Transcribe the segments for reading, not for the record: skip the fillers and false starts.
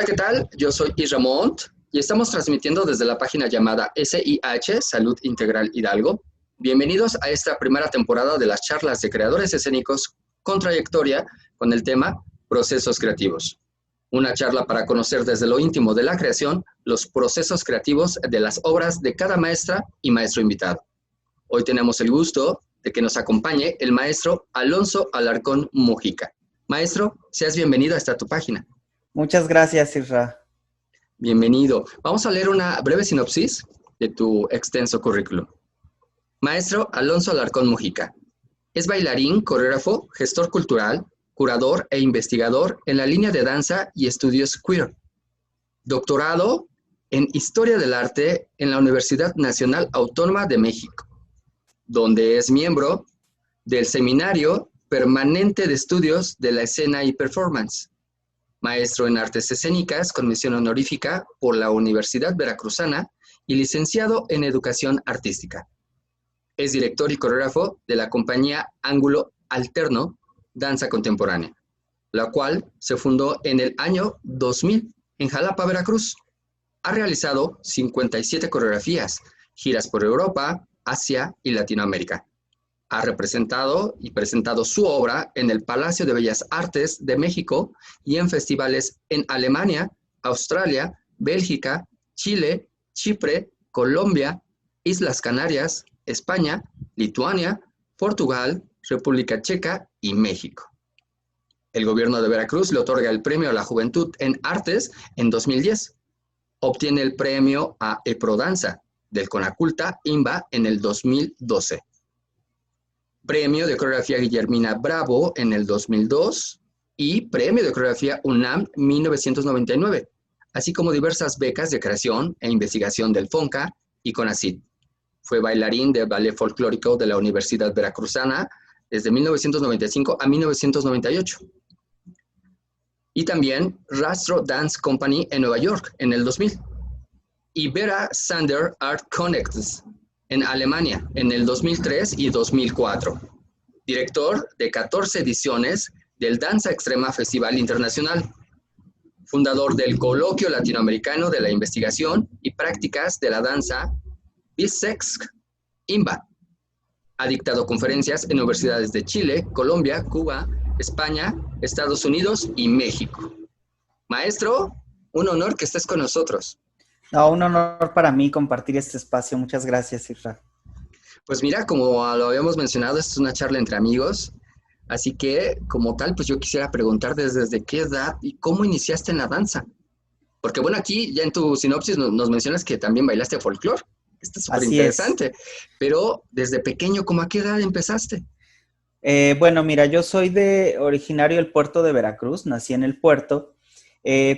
Hola, ¿qué tal? Yo soy Isra Montt y estamos transmitiendo desde la página llamada SIH, Salud Integral Hidalgo. Bienvenidos a esta primera temporada de las charlas de creadores escénicos con trayectoria con el tema Procesos Creativos. Una charla para conocer desde lo íntimo de la creación los procesos creativos de las obras de cada maestra y maestro invitado. Hoy tenemos el gusto de que nos acompañe el maestro Alonso Alarcón Mujica. Maestro, seas bienvenido hasta tu página. Muchas gracias, Isra. Bienvenido. Vamos a leer una breve sinopsis de tu extenso currículum. Maestro Alonso Alarcón Mujica. Es bailarín, coreógrafo, gestor cultural, curador e investigador en la línea de danza y estudios queer. Doctorado en Historia del Arte en la Universidad Nacional Autónoma de México, donde es miembro del Seminario Permanente de Estudios de la Escena y Performance. Maestro en Artes Escénicas con mención honorífica por la Universidad Veracruzana y licenciado en Educación Artística. Es director y coreógrafo de la compañía Ángulo Alterno Danza Contemporánea, la cual se fundó en el año 2000 en Jalapa, Veracruz. Ha realizado 57 coreografías, giras por Europa, Asia y Latinoamérica. Ha representado y presentado su obra en el Palacio de Bellas Artes de México y en festivales en Alemania, Australia, Bélgica, Chile, Chipre, Colombia, Islas Canarias, España, Lituania, Portugal, República Checa y México. El gobierno de Veracruz le otorga el Premio a la Juventud en Artes en 2010. Obtiene el premio a EPRODANZA del Conaculta IMBA en el 2012. Premio de Coreografía Guillermina Bravo en el 2002 y Premio de Coreografía UNAM 1999, así como diversas becas de creación e investigación del FONCA y CONACYT. Fue bailarín de ballet folclórico de la Universidad Veracruzana desde 1995 a 1998. Y también Rastro Dance Company en Nueva York en el 2000. Y Vera Sander Art Connects en Alemania en el 2003 y 2004. Director de 14 ediciones del Danza Extrema Festival Internacional. Fundador del Coloquio Latinoamericano de la Investigación y Prácticas de la Danza BISEXC IMBA. Ha dictado conferencias en universidades de Chile, Colombia, Cuba, España, Estados Unidos y México. Maestro, un honor que estés con nosotros. No, un honor para mí compartir este espacio. Muchas gracias, Isra. Pues mira, como lo habíamos mencionado, esta es una charla entre amigos, así que como tal, pues yo quisiera preguntar desde qué edad y cómo iniciaste en la danza. Porque bueno, aquí ya en tu sinopsis nos mencionas que también bailaste folclore. Esto es súper interesante. Pero desde pequeño, ¿cómo a qué edad empezaste? Bueno, mira, yo soy originario del puerto de Veracruz, nací en el puerto,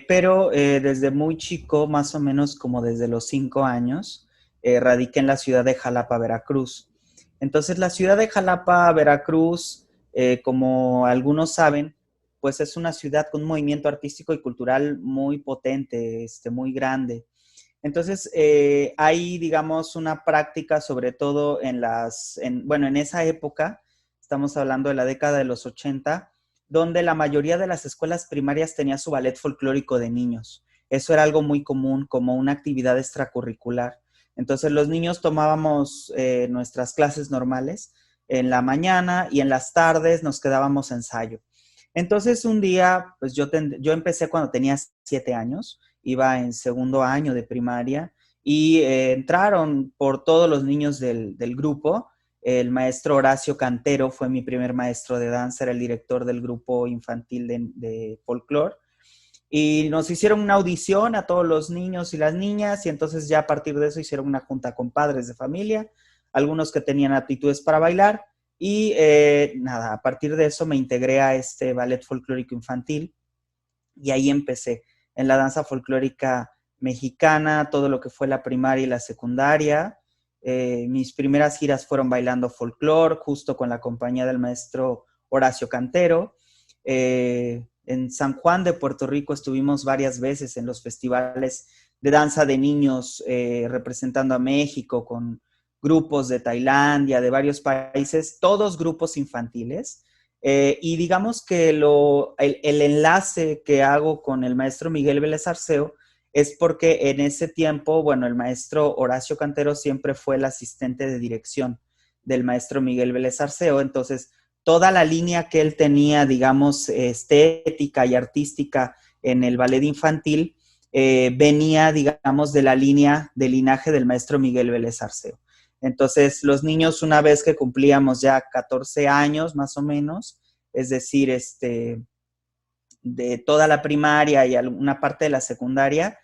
pero desde muy chico, más o menos como desde los 5 años, radiqué en la ciudad de Jalapa, Veracruz. Entonces, la ciudad de Jalapa, Veracruz, como algunos saben, pues es una ciudad con un movimiento artístico y cultural muy potente, muy grande. Entonces, hay, digamos, una práctica, sobre todo en esa época, estamos hablando de la década de los 80, donde la mayoría de las escuelas primarias tenía su ballet folclórico de niños. Eso era algo muy común, como una actividad extracurricular. Entonces, los niños tomábamos nuestras clases normales en la mañana y en las tardes nos quedábamos a ensayo. Entonces, un día, pues yo empecé cuando tenía 7 años, iba en segundo año de primaria y entraron por todos los niños del grupo. El maestro Horacio Cantero fue mi primer maestro de danza, era el director del grupo infantil de folclore. Y nos hicieron una audición a todos los niños y las niñas y entonces ya a partir de eso hicieron una junta con padres de familia, algunos que tenían aptitudes para bailar y a partir de eso me integré a este ballet folclórico infantil y ahí empecé en la danza folclórica mexicana, todo lo que fue la primaria y la secundaria. Mis primeras giras fueron bailando folclore, justo con la compañía del maestro Horacio Cantero. En San Juan de Puerto Rico estuvimos varias veces en los festivales de danza de niños, representando a México con grupos de Tailandia, de varios países, todos grupos infantiles. Y digamos que el enlace que hago con el maestro Miguel Vélez Arceo es porque en ese tiempo, bueno, el maestro Horacio Cantero siempre fue el asistente de dirección del maestro Miguel Vélez Arceo. Entonces, toda la línea que él tenía, digamos, estética y artística en el ballet infantil, venía, digamos, de la línea, del linaje del maestro Miguel Vélez Arceo. Entonces, los niños, una vez que cumplíamos ya 14 años, más o menos, es decir, de toda la primaria y una parte de la secundaria,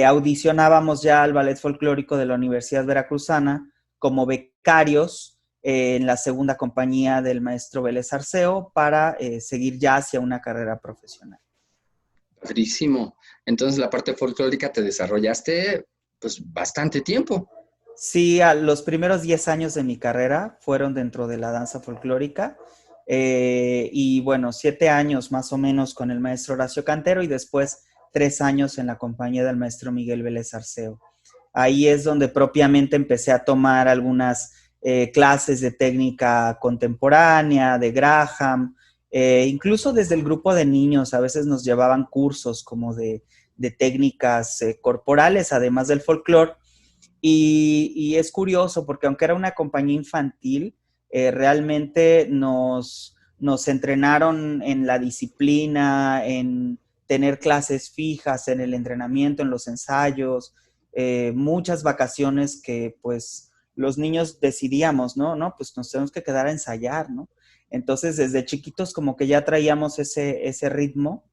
audicionábamos ya al Ballet Folclórico de la Universidad Veracruzana como becarios en la segunda compañía del maestro Vélez Arceo para seguir ya hacia una carrera profesional. Padrísimo. Entonces, la parte folclórica te desarrollaste pues bastante tiempo. Sí, los primeros 10 años de mi carrera fueron dentro de la danza folclórica y bueno, 7 años más o menos con el maestro Horacio Cantero y después 3 años en la compañía del maestro Miguel Vélez Arceo. Ahí es donde propiamente empecé a tomar algunas clases de técnica contemporánea, de Graham, incluso desde el grupo de niños, a veces nos llevaban cursos como de técnicas corporales, además del folclore. Y es curioso porque aunque era una compañía infantil, realmente nos entrenaron en la disciplina, en tener clases fijas, en el entrenamiento, en los ensayos, muchas vacaciones que pues los niños decidíamos, ¿no? No, pues nos tenemos que quedar a ensayar, ¿no? Entonces desde chiquitos como que ya traíamos ese ritmo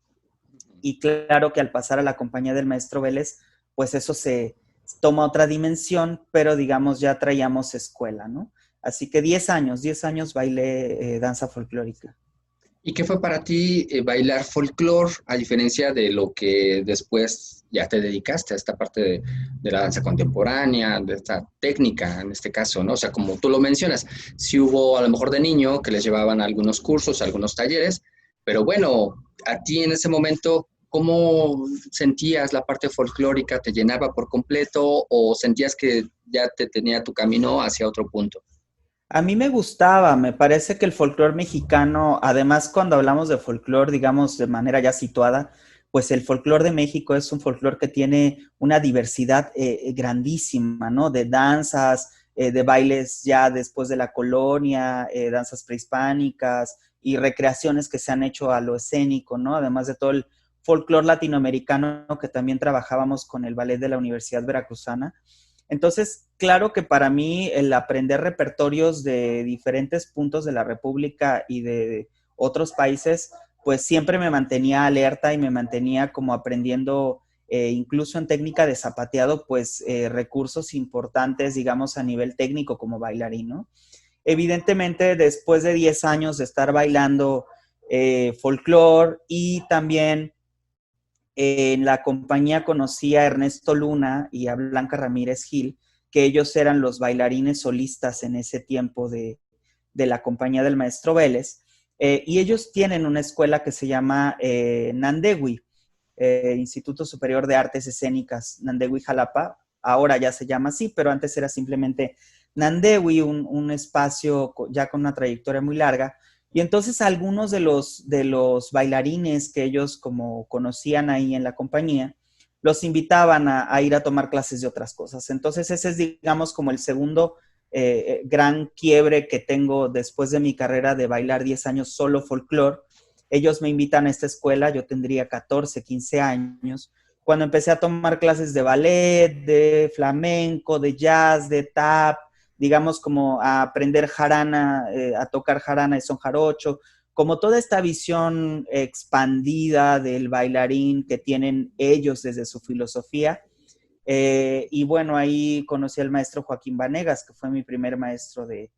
y claro que al pasar a la compañía del maestro Vélez, pues eso se toma otra dimensión, pero digamos ya traíamos escuela, ¿no? Así que 10 años bailé danza folclórica. ¿Y qué fue para ti bailar folclore, a diferencia de lo que después ya te dedicaste a esta parte de la danza contemporánea, de esta técnica en este caso, ¿no? O sea, como tú lo mencionas, sí hubo a lo mejor de niño que les llevaban a algunos cursos, a algunos talleres, pero bueno, a ti en ese momento, ¿cómo sentías la parte folclórica? ¿Te llenaba por completo o sentías que ya te tenía tu camino hacia otro punto? A mí me gustaba, me parece que el folclore mexicano, además cuando hablamos de folclore, digamos de manera ya situada, pues el folclore de México es un folclore que tiene una diversidad grandísima, ¿no? De danzas, de bailes ya después de la colonia, danzas prehispánicas y recreaciones que se han hecho a lo escénico, ¿no? Además de todo el folclore latinoamericano que también trabajábamos con el ballet de la Universidad Veracruzana. Entonces, claro que para mí el aprender repertorios de diferentes puntos de la República y de otros países, pues siempre me mantenía alerta y me mantenía como aprendiendo, incluso en técnica de zapateado, pues recursos importantes, digamos, a nivel técnico como bailarín, ¿no? Evidentemente, después de 10 años de estar bailando folclore y también en la compañía conocí a Ernesto Luna y a Blanca Ramírez Gil, que ellos eran los bailarines solistas en ese tiempo de la compañía del maestro Vélez. Y ellos tienen una escuela que se llama Nandewi, Instituto Superior de Artes Escénicas, Nandewi Jalapa. Ahora ya se llama así, pero antes era simplemente Nandewi, un espacio ya con una trayectoria muy larga. Y entonces algunos de los bailarines que ellos como conocían ahí en la compañía, los invitaban a ir a tomar clases de otras cosas. Entonces ese es, digamos, como el segundo gran quiebre que tengo después de mi carrera de bailar 10 años solo folclore. Ellos me invitan a esta escuela, yo tendría 14, 15 años, cuando empecé a tomar clases de ballet, de flamenco, de jazz, de tap, digamos como a aprender jarana, a tocar jarana y son jarocho, como toda esta visión expandida del bailarín que tienen ellos desde su filosofía. Y bueno, ahí conocí al maestro Joaquín Vanegas, que fue mi primer maestro de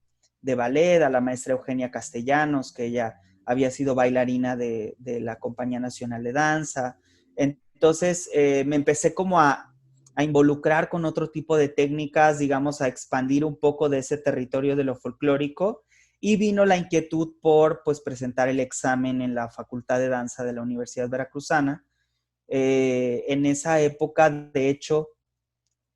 ballet, a la maestra Eugenia Castellanos, que ella había sido bailarina de la Compañía Nacional de Danza. Entonces me empecé como a involucrar con otro tipo de técnicas, digamos, a expandir un poco de ese territorio de lo folclórico y vino la inquietud por pues presentar el examen en la Facultad de Danza de la Universidad Veracruzana. En esa época, de hecho,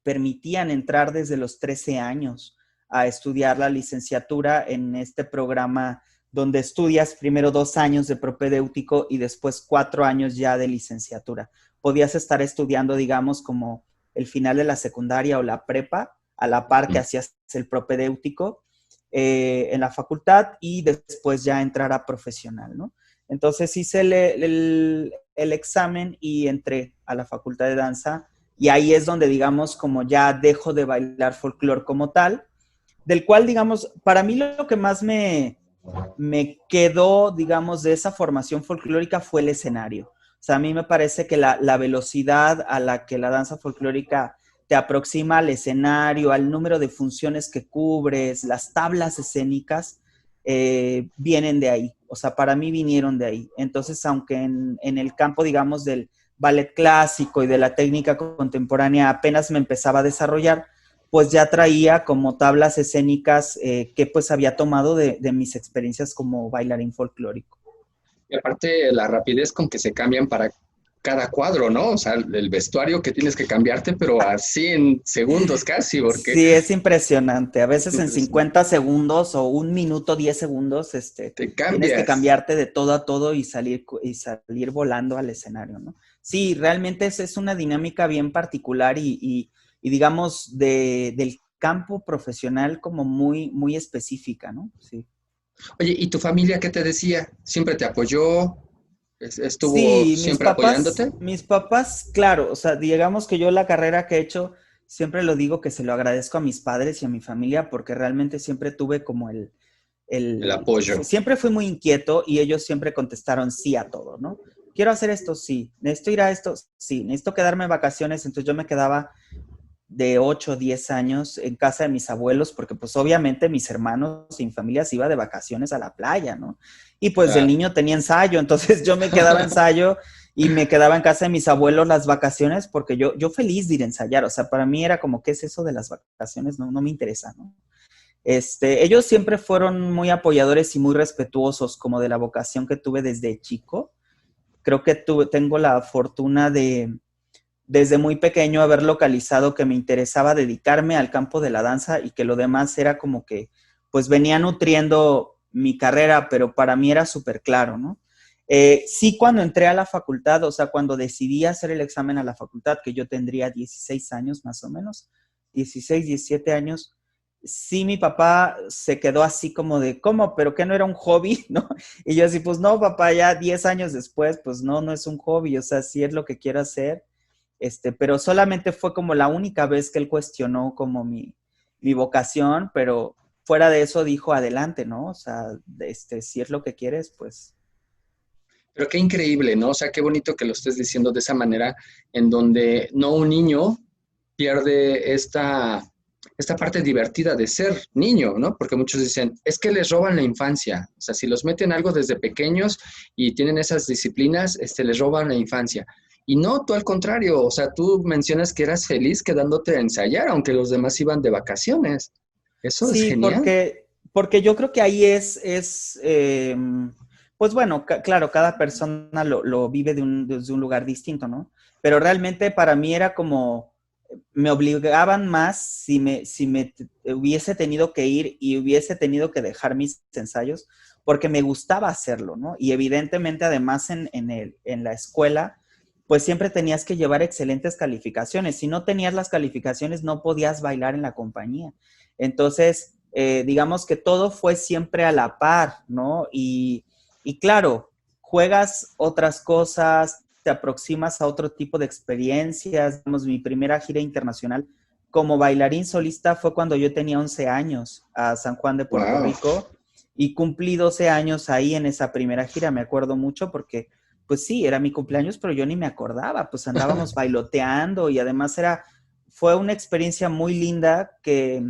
permitían entrar desde los 13 años a estudiar la licenciatura en este programa donde estudias primero 2 años de propedéutico y después 4 años ya de licenciatura. Podías estar estudiando, digamos, como el final de la secundaria o la prepa, a la par que hacías el propedéutico en la facultad y después ya entrar a profesional, ¿no? Entonces hice el examen y entré a la facultad de danza y ahí es donde, digamos, como ya dejo de bailar folclore como tal, del cual, digamos, para mí lo que más me quedó, digamos, de esa formación folclórica fue el escenario. O sea, a mí me parece que la velocidad a la que la danza folclórica te aproxima al escenario, al número de funciones que cubres, las tablas escénicas, vienen de ahí. O sea, para mí vinieron de ahí. Entonces, aunque en el campo, digamos, del ballet clásico y de la técnica contemporánea apenas me empezaba a desarrollar, pues ya traía como tablas escénicas que pues había tomado de mis experiencias como bailarín folclórico. Y aparte, la rapidez con que se cambian para cada cuadro, ¿no? O sea, el vestuario que tienes que cambiarte, pero así en segundos casi, porque Sí, es impresionante. A es veces en impresionante. 50 segundos o 1 minuto, 10 segundos, Te tienes que cambias. cambiarte de todo a todo y salir volando al escenario, ¿no? Sí, realmente es una dinámica bien particular y digamos, del campo profesional como muy, muy específica, ¿no? Sí. Oye, ¿y tu familia qué te decía? ¿Siempre te apoyó? ¿Estuvo Sí, siempre apoyándote? mis papás, claro, o sea, digamos que yo la carrera que he hecho, siempre lo digo que se lo agradezco a mis padres y a mi familia porque realmente siempre tuve como El apoyo. siempre fui muy inquieto y ellos siempre contestaron sí a todo, ¿no? Quiero hacer esto, sí. Necesito ir a esto, sí. Necesito quedarme en vacaciones, entonces yo me quedaba de 8 o 10 años en casa de mis abuelos, porque pues obviamente mis hermanos y mi familia se iba de vacaciones a la playa, ¿no? Y pues el Claro. niño tenía ensayo, entonces yo me quedaba ensayo y me quedaba en casa de mis abuelos las vacaciones porque yo feliz de ir a ensayar, o sea, para mí era como, ¿qué es eso de las vacaciones? No, no me interesa, ¿no? Ellos siempre fueron muy apoyadores y muy respetuosos como de la vocación que tuve desde chico. Creo que tengo la fortuna de desde muy pequeño haber localizado que me interesaba dedicarme al campo de la danza y que lo demás era como que pues venía nutriendo mi carrera, pero para mí era súper claro, ¿no? Sí, cuando entré a la facultad, o sea, cuando decidí hacer el examen a la facultad, que yo tendría 16 años más o menos, 16, 17 años, sí, mi papá se quedó así como de, ¿cómo? ¿Pero qué no era un hobby? ¿No? Y yo así, pues no, papá, ya 10 años después, pues no, no es un hobby, o sea, sí es lo que quiero hacer, pero solamente fue como la única vez que él cuestionó como mi vocación, pero fuera de eso dijo adelante, ¿no? O sea, si es lo que quieres, pues. Pero qué increíble, ¿no? O sea, qué bonito que lo estés diciendo de esa manera, en donde no un niño pierde esta parte divertida de ser niño, ¿no? Porque muchos dicen, es que les roban la infancia. O sea, si los meten algo desde pequeños y tienen esas disciplinas, les roban la infancia. Y no, tú al contrario, o sea, tú mencionas que eras feliz quedándote a ensayar, aunque los demás iban de vacaciones. Eso es Sí, genial. porque yo creo que ahí pues bueno, claro, cada persona lo vive desde un lugar distinto, ¿no? Pero realmente para mí era como, me obligaban más si me hubiese tenido que ir y hubiese tenido que dejar mis ensayos, porque me gustaba hacerlo, ¿no? Y evidentemente además en la escuela, pues siempre tenías que llevar excelentes calificaciones. Si no tenías las calificaciones, no podías bailar en la compañía. Entonces, digamos que todo fue siempre a la par, ¿no? Y claro, juegas otras cosas, te aproximas a otro tipo de experiencias. Digamos, mi primera gira internacional como bailarín solista fue cuando yo tenía 11 años a San Juan de Puerto Wow. Rico y cumplí 12 años ahí en esa primera gira, me acuerdo mucho porque, pues sí, era mi cumpleaños, pero yo ni me acordaba, pues andábamos bailoteando y además fue una experiencia muy linda que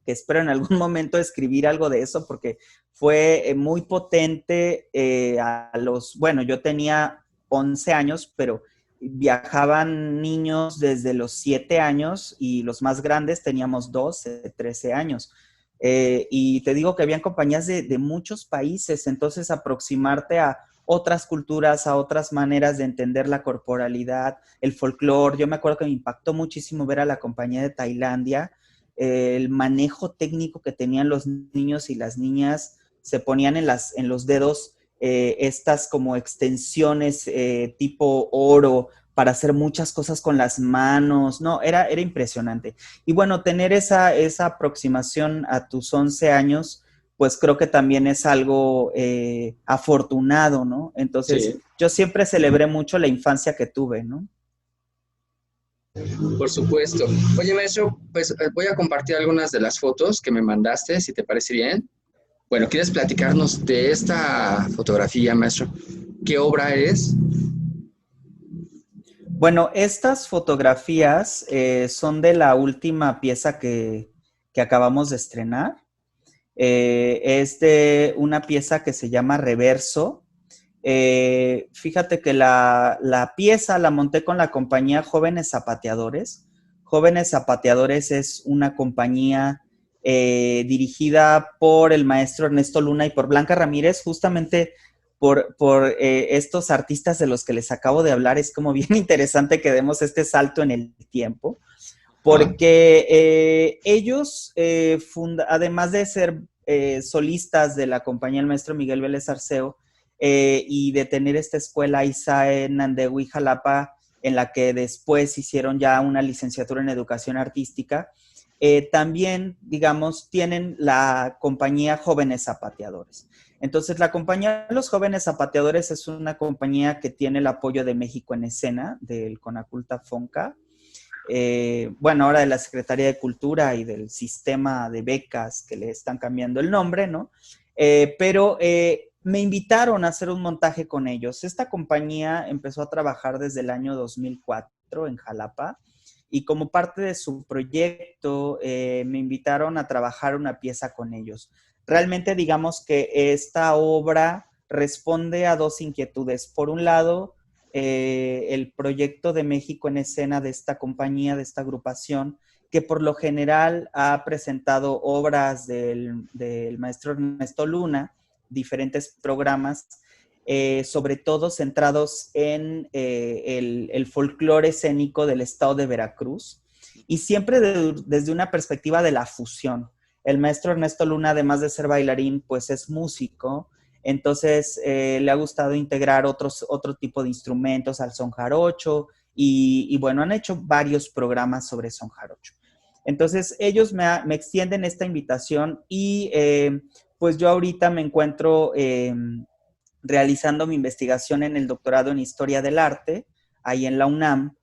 espero en algún momento escribir algo de eso porque fue muy potente bueno, yo tenía 11 años, pero viajaban niños desde los 7 años y los más grandes teníamos 12, 13 años. Y te digo que habían compañías de muchos países, entonces aproximarte a otras culturas, a otras maneras de entender la corporalidad, el folclore. Yo me acuerdo que me impactó muchísimo ver a la compañía de Tailandia, el manejo técnico que tenían los niños y las niñas se ponían en los dedos estas como extensiones tipo oro para hacer muchas cosas con las manos. No, era impresionante. Y bueno, tener esa aproximación a tus 11 años, pues creo que también es algo afortunado, ¿no? Entonces, Sí, yo siempre celebré mucho la infancia que tuve, ¿no? por supuesto. Oye, maestro, pues voy a compartir algunas de las fotos que me mandaste, si te parece bien. Bueno, ¿quieres platicarnos de esta fotografía, maestro? ¿Qué obra es? Bueno, estas fotografías son de la última pieza que acabamos de estrenar. Es de una pieza que se llama Reverso. Fíjate que la pieza la monté con la compañía Jóvenes Zapateadores. Jóvenes Zapateadores es una compañía dirigida por el maestro Ernesto Luna y por Blanca Ramírez, justamente por estos artistas de los que les acabo de hablar. Es como bien interesante que demos este salto en el tiempo, Ah, porque ellos, además de ser solistas de la compañía del maestro Miguel Vélez Arceo, y de tener esta escuela ISA en Andehui, Jalapa, en la que después hicieron ya una licenciatura en educación artística, también, digamos, tienen la compañía Jóvenes Zapateadores. Entonces, la compañía de los Jóvenes Zapateadores es una compañía que tiene el apoyo de México en Escena, del Conaculta Fonca, bueno, ahora de la Secretaría de Cultura y del sistema de becas que le están cambiando el nombre, ¿no? Pero me invitaron a hacer un montaje con ellos. Esta compañía empezó a trabajar desde el año 2004 en Jalapa y como parte de su proyecto me invitaron a trabajar una pieza con ellos. Realmente digamos que esta obra responde a dos inquietudes. Por un lado, el proyecto de México en Escena de esta compañía, de esta agrupación, que por lo general ha presentado obras del maestro Ernesto Luna, diferentes programas, sobre todo centrados en el folclore escénico del estado de Veracruz, y siempre desde una perspectiva de la fusión. El maestro Ernesto Luna, además de ser bailarín, pues es músico, entonces le ha gustado integrar otro tipo de instrumentos al son jarocho y bueno, han hecho varios programas sobre son jarocho. Entonces ellos me extienden esta invitación y pues yo ahorita me encuentro realizando mi investigación en el doctorado en Historia del Arte, ahí en la UNAM,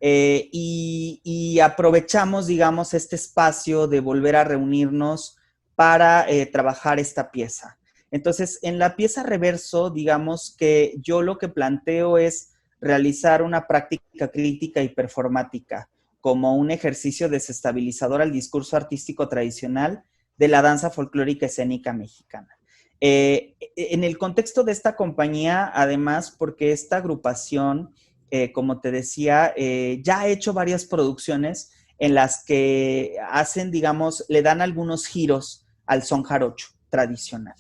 y aprovechamos, digamos, este espacio de volver a reunirnos para trabajar esta pieza. Entonces, en la pieza Reverso, digamos que yo lo que planteo es realizar una práctica crítica y performática como un ejercicio desestabilizador al discurso artístico tradicional de la danza folclórica escénica mexicana. En el contexto de esta compañía, además, porque esta agrupación, como te decía, ya ha hecho varias producciones en las que hacen, digamos, le dan algunos giros al son jarocho tradicional.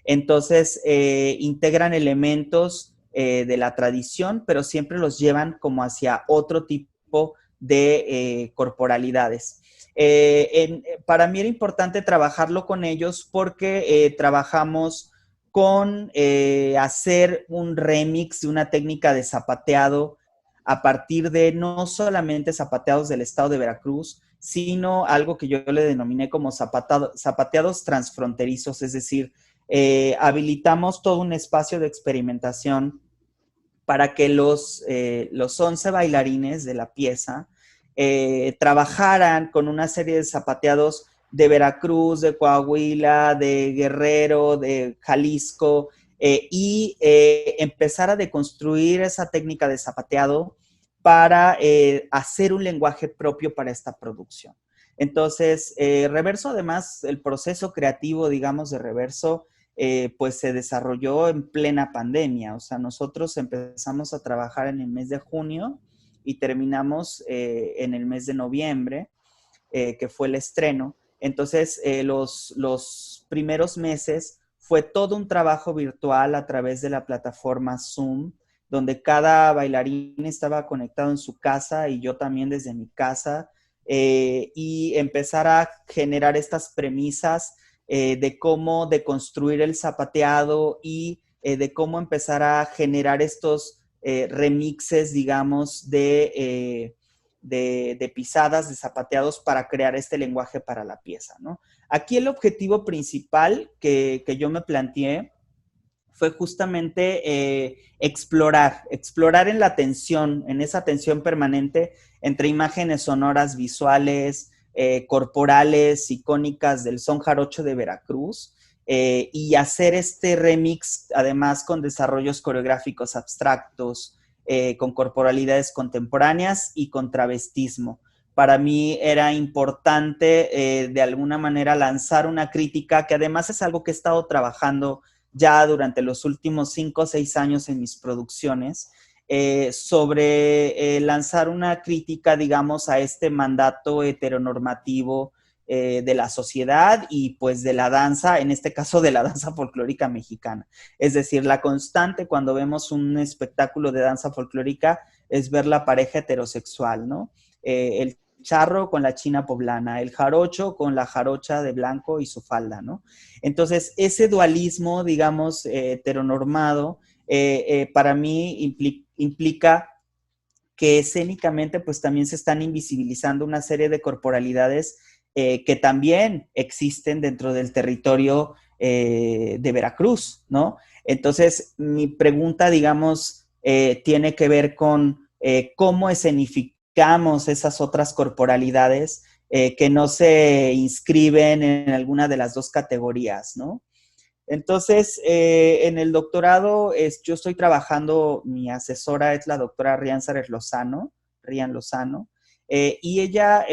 Entonces, integran elementos de la tradición, pero siempre los llevan como hacia otro tipo de corporalidades. Para mí era importante trabajarlo con ellos porque trabajamos con hacer un remix de una técnica de zapateado a partir de no solamente zapateados del estado de Veracruz, sino algo que yo le denominé como zapateados transfronterizos, es decir, habilitamos todo un espacio de experimentación para que los 11 bailarines de la pieza trabajaran con una serie de zapateados de Veracruz, de Coahuila, de Guerrero, de Jalisco, y empezar a deconstruir esa técnica de zapateado para hacer un lenguaje propio para esta producción. Entonces, Reverso, además, el proceso creativo, digamos, de Reverso, pues se desarrolló en plena pandemia. O sea, nosotros empezamos a trabajar en el mes de junio y terminamos en el mes de noviembre, que fue el estreno. Entonces, los primeros meses fue todo un trabajo virtual a través de la plataforma Zoom, donde cada bailarín estaba conectado en su casa y yo también desde mi casa, y empezar a generar estas premisas de cómo deconstruir el zapateado y de cómo empezar a generar estos remixes, digamos, de pisadas, de zapateados para crear este lenguaje para la pieza, ¿no? Aquí el objetivo principal que yo me planteé fue justamente explorar en la tensión, en esa tensión permanente entre imágenes sonoras, visuales, corporales, icónicas del son jarocho de Veracruz, y hacer este remix además con desarrollos coreográficos abstractos, con corporalidades contemporáneas y con travestismo. Para mí era importante de alguna manera lanzar una crítica, que además es algo que he estado trabajando ya durante los últimos 5 o 6 años en mis producciones, sobre lanzar una crítica, digamos, a este mandato heteronormativo de la sociedad y pues de la danza, en este caso de la danza folclórica mexicana. Es decir, la constante cuando vemos un espectáculo de danza folclórica es ver la pareja heterosexual, ¿no? El charro con la china poblana, el jarocho con la jarocha de blanco y su falda, ¿no? Entonces, ese dualismo, digamos, heteronormado, para mí implica que escénicamente pues también se están invisibilizando una serie de corporalidades que también existen dentro del territorio de Veracruz, ¿no? Entonces, mi pregunta, digamos, tiene que ver con cómo escenificamos esas otras corporalidades que no se inscriben en alguna de las dos categorías, ¿no? Entonces, en el doctorado, yo estoy trabajando, mi asesora es la doctora Rian Lozano, y ella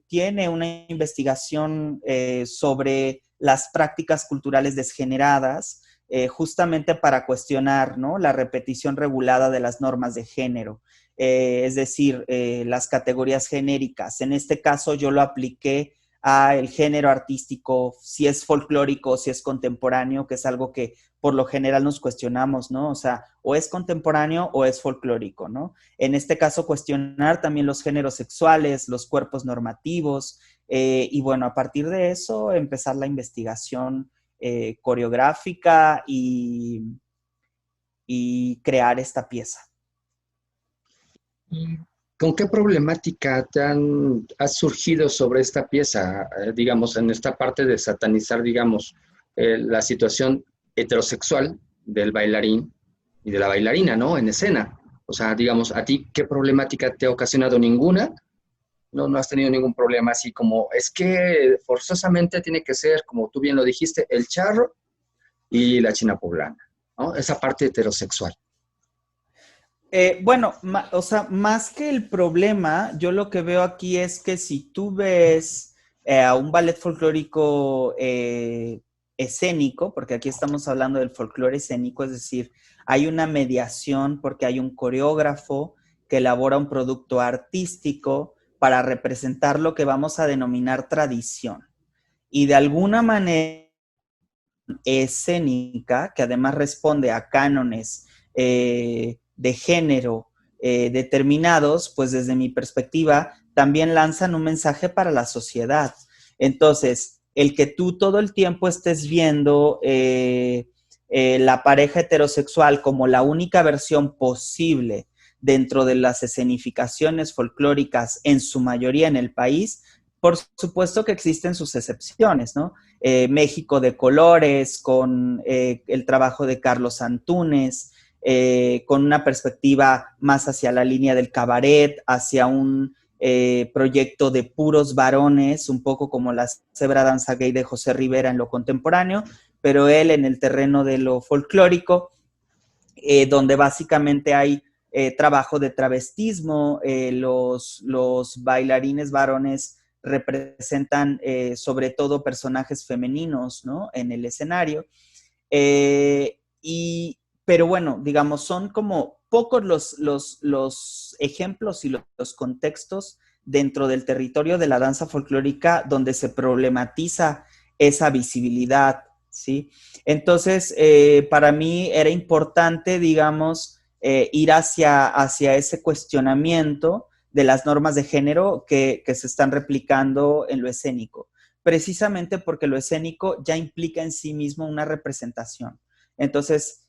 tiene una investigación sobre las prácticas culturales desgeneradas, justamente para cuestionar, ¿no?, la repetición regulada de las normas de género, es decir, las categorías genéricas. En este caso, yo lo apliqué a el género artístico, si es folclórico, si es contemporáneo, que es algo que por lo general nos cuestionamos, ¿no? O sea, o es contemporáneo o es folclórico, ¿no? En este caso, cuestionar también los géneros sexuales, los cuerpos normativos, y bueno, a partir de eso, empezar la investigación coreográfica y crear esta pieza. ¿Con qué problemática has surgido sobre esta pieza, digamos, en esta parte de satanizar, digamos, la situación heterosexual del bailarín y de la bailarina, ¿no? En escena. O sea, digamos, ¿a ti qué problemática te ha ocasionado? ¿Ninguna? No has tenido ningún problema así como, es que forzosamente tiene que ser, como tú bien lo dijiste, el charro y la china poblana, ¿no? Esa parte heterosexual. Bueno, o sea, más que el problema, yo lo que veo aquí es que si tú ves a un ballet folclórico escénico, porque aquí estamos hablando del folclore escénico, es decir, hay una mediación porque hay un coreógrafo que elabora un producto artístico para representar lo que vamos a denominar tradición. Y de alguna manera escénica, que además responde a cánones de género determinados, pues desde mi perspectiva, también lanzan un mensaje para la sociedad. Entonces, el que tú todo el tiempo estés viendo la pareja heterosexual como la única versión posible dentro de las escenificaciones folclóricas, en su mayoría en el país, por supuesto que existen sus excepciones, ¿no? México de Colores, con el trabajo de Carlos Antúnez, con una perspectiva más hacia la línea del cabaret, hacia un proyecto de puros varones, un poco como la cebra danza gay de José Rivera en lo contemporáneo, pero él en el terreno de lo folclórico, donde básicamente hay trabajo de travestismo, los bailarines varones representan sobre todo personajes femeninos, ¿no?, en el escenario. Pero bueno, digamos, son como pocos los ejemplos y los contextos dentro del territorio de la danza folclórica donde se problematiza esa visibilidad, ¿sí? Entonces, para mí era importante, digamos, ir hacia ese cuestionamiento de las normas de género que se están replicando en lo escénico. precisamente porque lo escénico ya implica en sí mismo una representación. Entonces,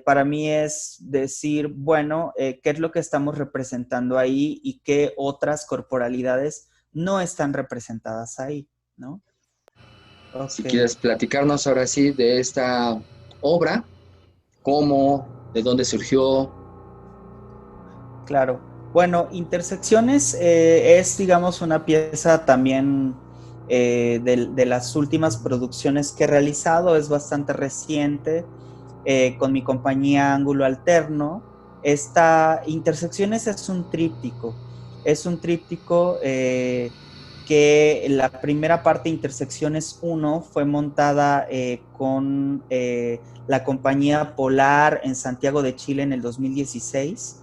para mí es decir, bueno, ¿qué es lo que estamos representando ahí y qué otras corporalidades no están representadas ahí, ¿no? Si Ok. quieres platicarnos ahora sí de esta obra, cómo, de dónde surgió. Claro. Bueno, Intersecciones es, digamos, una pieza también de las últimas producciones que he realizado, es bastante reciente, con mi compañía Ángulo Alterno. Esta Intersecciones es un tríptico que la primera parte, Intersecciones 1, fue montada con la compañía Polar en Santiago de Chile en el 2016.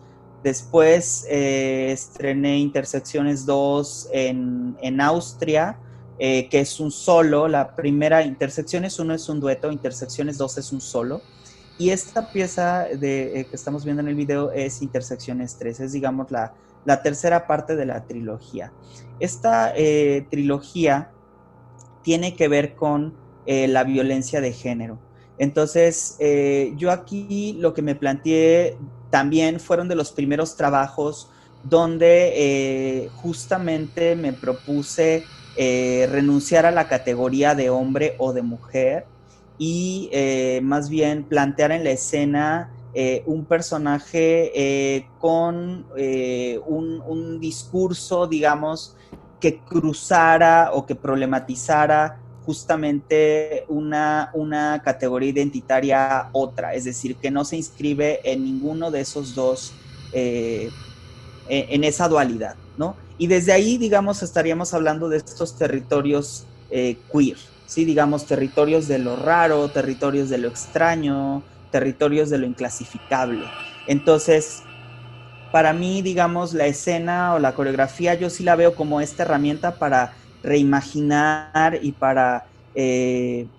Después estrené Intersecciones 2 en Austria, que es un solo. La primera, Intersecciones 1 es un dueto, Intersecciones 2 es un solo. Y esta pieza que estamos viendo en el video es Intersecciones 3, es digamos la tercera parte de la trilogía. Esta trilogía tiene que ver con la violencia de género. Entonces, yo aquí lo que me planteé también fueron de los primeros trabajos donde justamente me propuse renunciar a la categoría de hombre o de mujer y más bien plantear en la escena un personaje con un discurso, digamos, que cruzara o que problematizara justamente una categoría identitaria a otra, es decir, que no se inscribe en ninguno de esos dos, en esa dualidad, ¿no? Y desde ahí, digamos, estaríamos hablando de estos territorios queer, ¿sí? Digamos, territorios de lo raro, territorios de lo extraño, territorios de lo inclasificable. Entonces, para mí, digamos, la escena o la coreografía, yo sí la veo como esta herramienta para reimaginar y para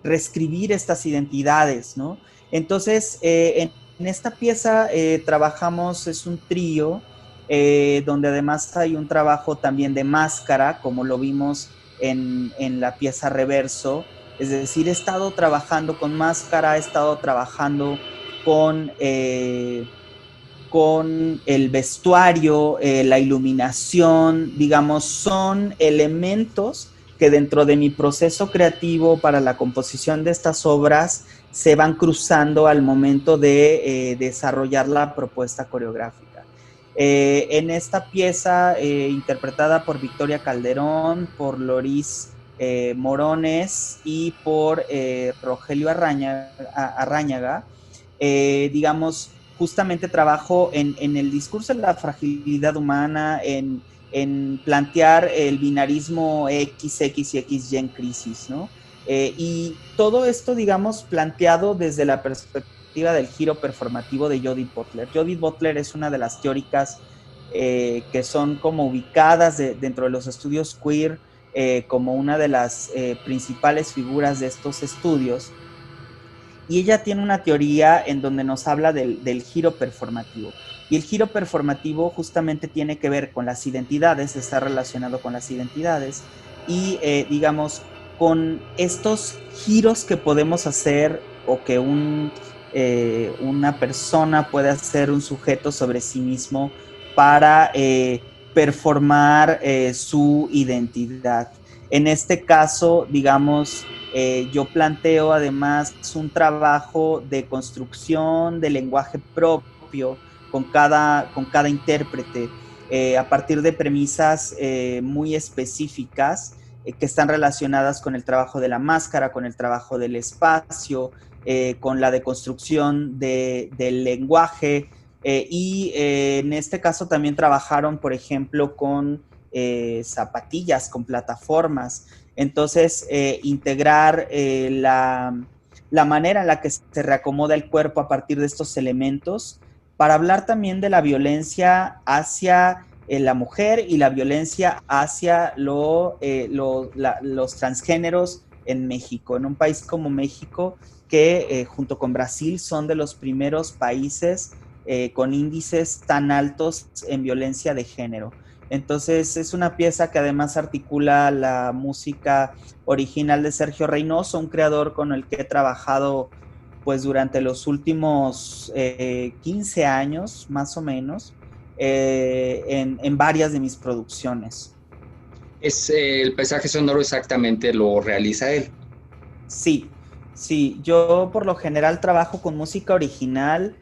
reescribir estas identidades, ¿no? Entonces, en esta pieza trabajamos, es un trío, donde además hay un trabajo también de máscara, como lo vimos en la pieza Reverso. Es decir, he estado trabajando con máscara, he estado trabajando con... con el vestuario, la iluminación, digamos, son elementos que dentro de mi proceso creativo para la composición de estas obras se van cruzando al momento de desarrollar la propuesta coreográfica. En esta pieza, interpretada por Victoria Calderón, por Loris Morones y por Rogelio Arráñaga, digamos, justamente trabajo en el discurso de la fragilidad humana, en plantear el binarismo X, X y X y en crisis, ¿no? Y todo esto, digamos, planteado desde la perspectiva del giro performativo de Judith Butler. Judith Butler es una de las teóricas que son como ubicadas dentro de los estudios queer como una de las principales figuras de estos estudios. Y ella tiene una teoría en donde nos habla del giro performativo. Y el giro performativo justamente tiene que ver con las identidades, está relacionado con las identidades y, digamos, con estos giros que podemos hacer o que una persona puede hacer, un sujeto sobre sí mismo para performar su identidad. En este caso, digamos, yo planteo además un trabajo de construcción de lenguaje propio con cada intérprete, a partir de premisas muy específicas que están relacionadas con el trabajo de la máscara, con el trabajo del espacio, con la deconstrucción del lenguaje. Y en este caso también trabajaron, por ejemplo, con zapatillas, con plataformas. Entonces, integrar la manera en la que se reacomoda el cuerpo a partir de estos elementos, para hablar también de la violencia hacia la mujer y la violencia hacia los transgéneros en México, en un país como México, que junto con Brasil son de los primeros países con índices tan altos en violencia de género. Entonces es una pieza que además articula la música original de Sergio Reynoso, un creador con el que he trabajado pues durante los últimos 15 años más o menos en varias de mis producciones. Es el paisaje sonoro exactamente lo realiza él. Sí, sí, yo por lo general trabajo con música original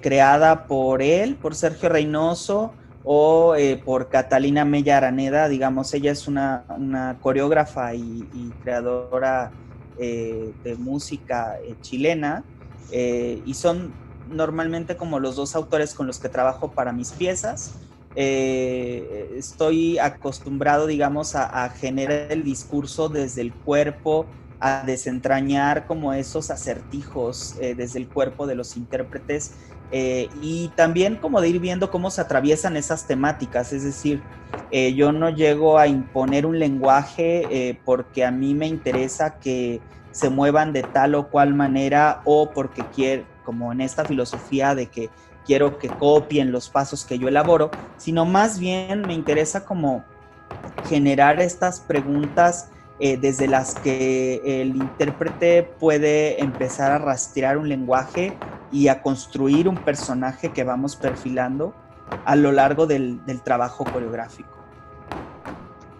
creada por él, por Sergio Reynoso o por Catalina Mella Araneda, digamos, ella es una coreógrafa y creadora de música chilena y son normalmente como los dos autores con los que trabajo para mis piezas. Estoy acostumbrado, digamos, a generar el discurso desde el cuerpo, a desentrañar como esos acertijos desde el cuerpo de los intérpretes y también como de ir viendo cómo se atraviesan esas temáticas, es decir, yo no llego a imponer un lenguaje porque a mí me interesa que se muevan de tal o cual manera o porque quiero, como en esta filosofía de que quiero que copien los pasos que yo elaboro, sino más bien me interesa como generar estas preguntas desde las que el intérprete puede empezar a rastrear un lenguaje y a construir un personaje que vamos perfilando a lo largo del trabajo coreográfico.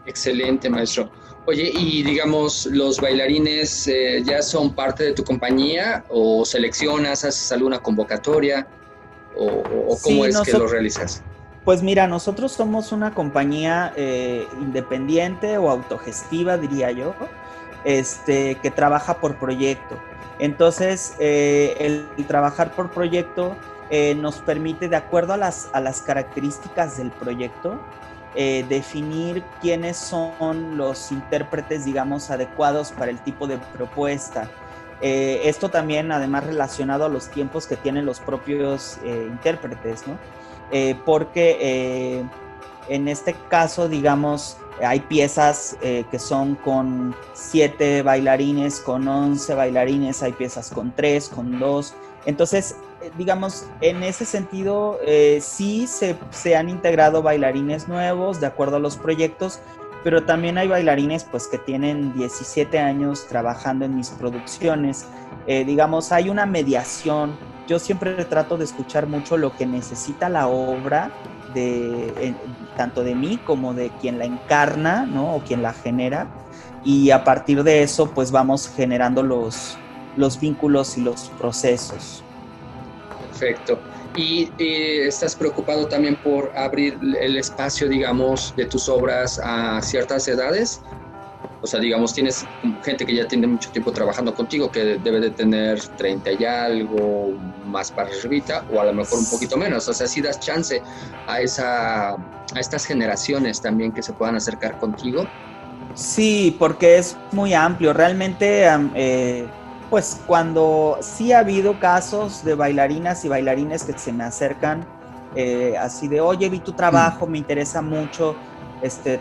Excelente, maestro. Oye, y digamos, ¿los bailarines ya son parte de tu compañía o seleccionas, haces alguna convocatoria o cómo Sí, es que lo realizas? pues mira, nosotros somos una compañía independiente o autogestiva, diría yo, que trabaja por proyecto. Entonces, el trabajar por proyecto nos permite, de acuerdo a las características del proyecto, definir quiénes son los intérpretes, digamos, adecuados para el tipo de propuesta. Esto también, además, relacionado a los tiempos que tienen los propios intérpretes, ¿no? Porque en este caso, digamos, hay piezas que son con 7 bailarines, con 11 bailarines, hay piezas con 3, con 2. Entonces, digamos, en ese sentido, sí se han integrado bailarines nuevos de acuerdo a los proyectos, pero también hay bailarines pues que tienen 17 años trabajando en mis producciones. Digamos, hay una mediación. Yo siempre trato de escuchar mucho lo que necesita la obra tanto de mí como de quien la encarna, ¿no? O quien la genera. Y a partir de eso, pues vamos generando los vínculos y los procesos. Perfecto. ¿Y estás preocupado también por abrir el espacio, digamos, de tus obras a ciertas edades? O sea, digamos, tienes gente que ya tiene mucho tiempo trabajando contigo, que debe de tener 30 y algo, más para arribita, o a lo mejor un poquito menos. O sea, si das chance a estas generaciones también que se puedan acercar contigo. Sí, porque es muy amplio. Realmente, pues cuando sí ha habido casos de bailarinas y bailarines que se me acercan así de, oye, vi tu trabajo, me interesa mucho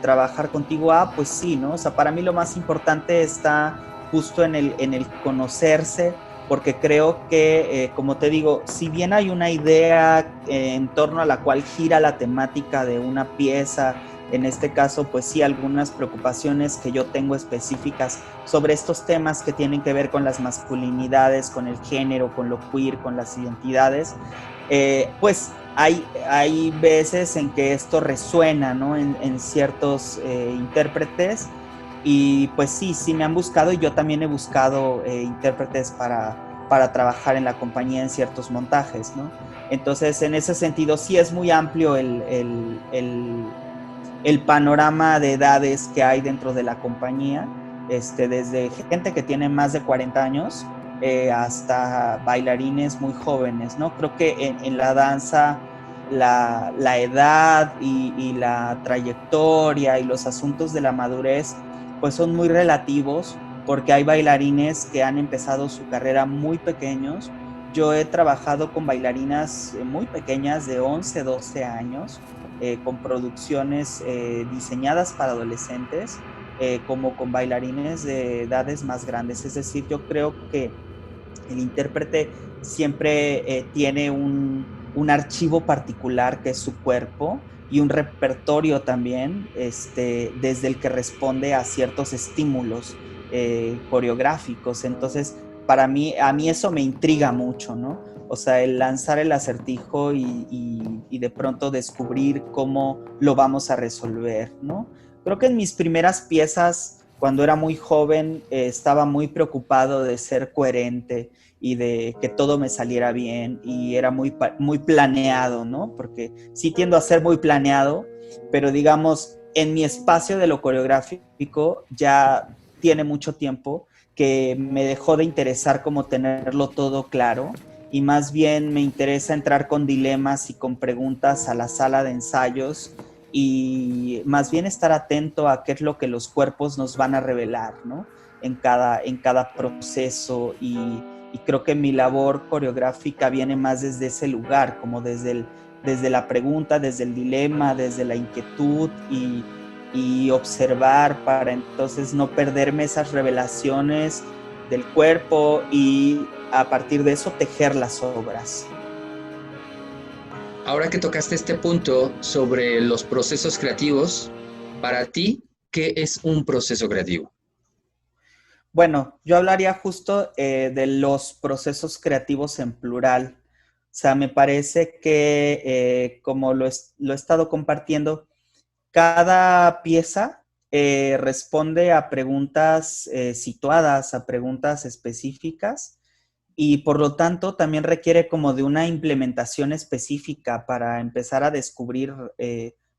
trabajar contigo. Ah, pues sí, ¿no? O sea, para mí lo más importante está justo en el conocerse, porque creo que, como te digo, si bien hay una idea en torno a la cual gira la temática de una pieza, en este caso, pues sí, algunas preocupaciones que yo tengo específicas sobre estos temas que tienen que ver con las masculinidades, con el género, con lo queer, con las identidades, pues hay veces en que esto resuena, ¿no? En ciertos intérpretes y pues sí, sí me han buscado y yo también he buscado intérpretes para trabajar en la compañía en ciertos montajes, ¿no? Entonces, en ese sentido, sí es muy amplio el panorama de edades que hay dentro de la compañía, desde gente que tiene más de 40 años hasta bailarines muy jóvenes, ¿no? Creo que en la danza la edad y la trayectoria y los asuntos de la madurez pues son muy relativos porque hay bailarines que han empezado su carrera muy pequeños. Yo he trabajado con bailarinas muy pequeñas de 11, 12 años con producciones diseñadas para adolescentes, como con bailarines de edades más grandes. Es decir, yo creo que el intérprete siempre tiene un archivo particular que es su cuerpo y un repertorio también, desde el que responde a ciertos estímulos coreográficos. Entonces, a mí eso me intriga mucho, ¿no? O sea, el lanzar el acertijo y de pronto descubrir cómo lo vamos a resolver, ¿no? Creo que en mis primeras piezas, cuando era muy joven, estaba muy preocupado de ser coherente y de que todo me saliera bien y era muy planeado, ¿no? Porque sí tiendo a ser muy planeado, pero digamos, en mi espacio de lo coreográfico ya tiene mucho tiempo que me dejó de interesar como tenerlo todo claro y más bien me interesa entrar con dilemas y con preguntas a la sala de ensayos y más bien estar atento a qué es lo que los cuerpos nos van a revelar, ¿no? En cada proceso y creo que mi labor coreográfica viene más desde ese lugar, como desde la pregunta, desde el dilema, desde la inquietud y observar para entonces no perderme esas revelaciones del cuerpo y a partir de eso tejer las obras. Ahora que tocaste este punto sobre los procesos creativos, para ti, ¿qué es un proceso creativo? Bueno, yo hablaría justo de los procesos creativos en plural. O sea, me parece que como lo he estado compartiendo, cada pieza responde a preguntas situadas, a preguntas específicas y por lo tanto también requiere como de una implementación específica para empezar a descubrir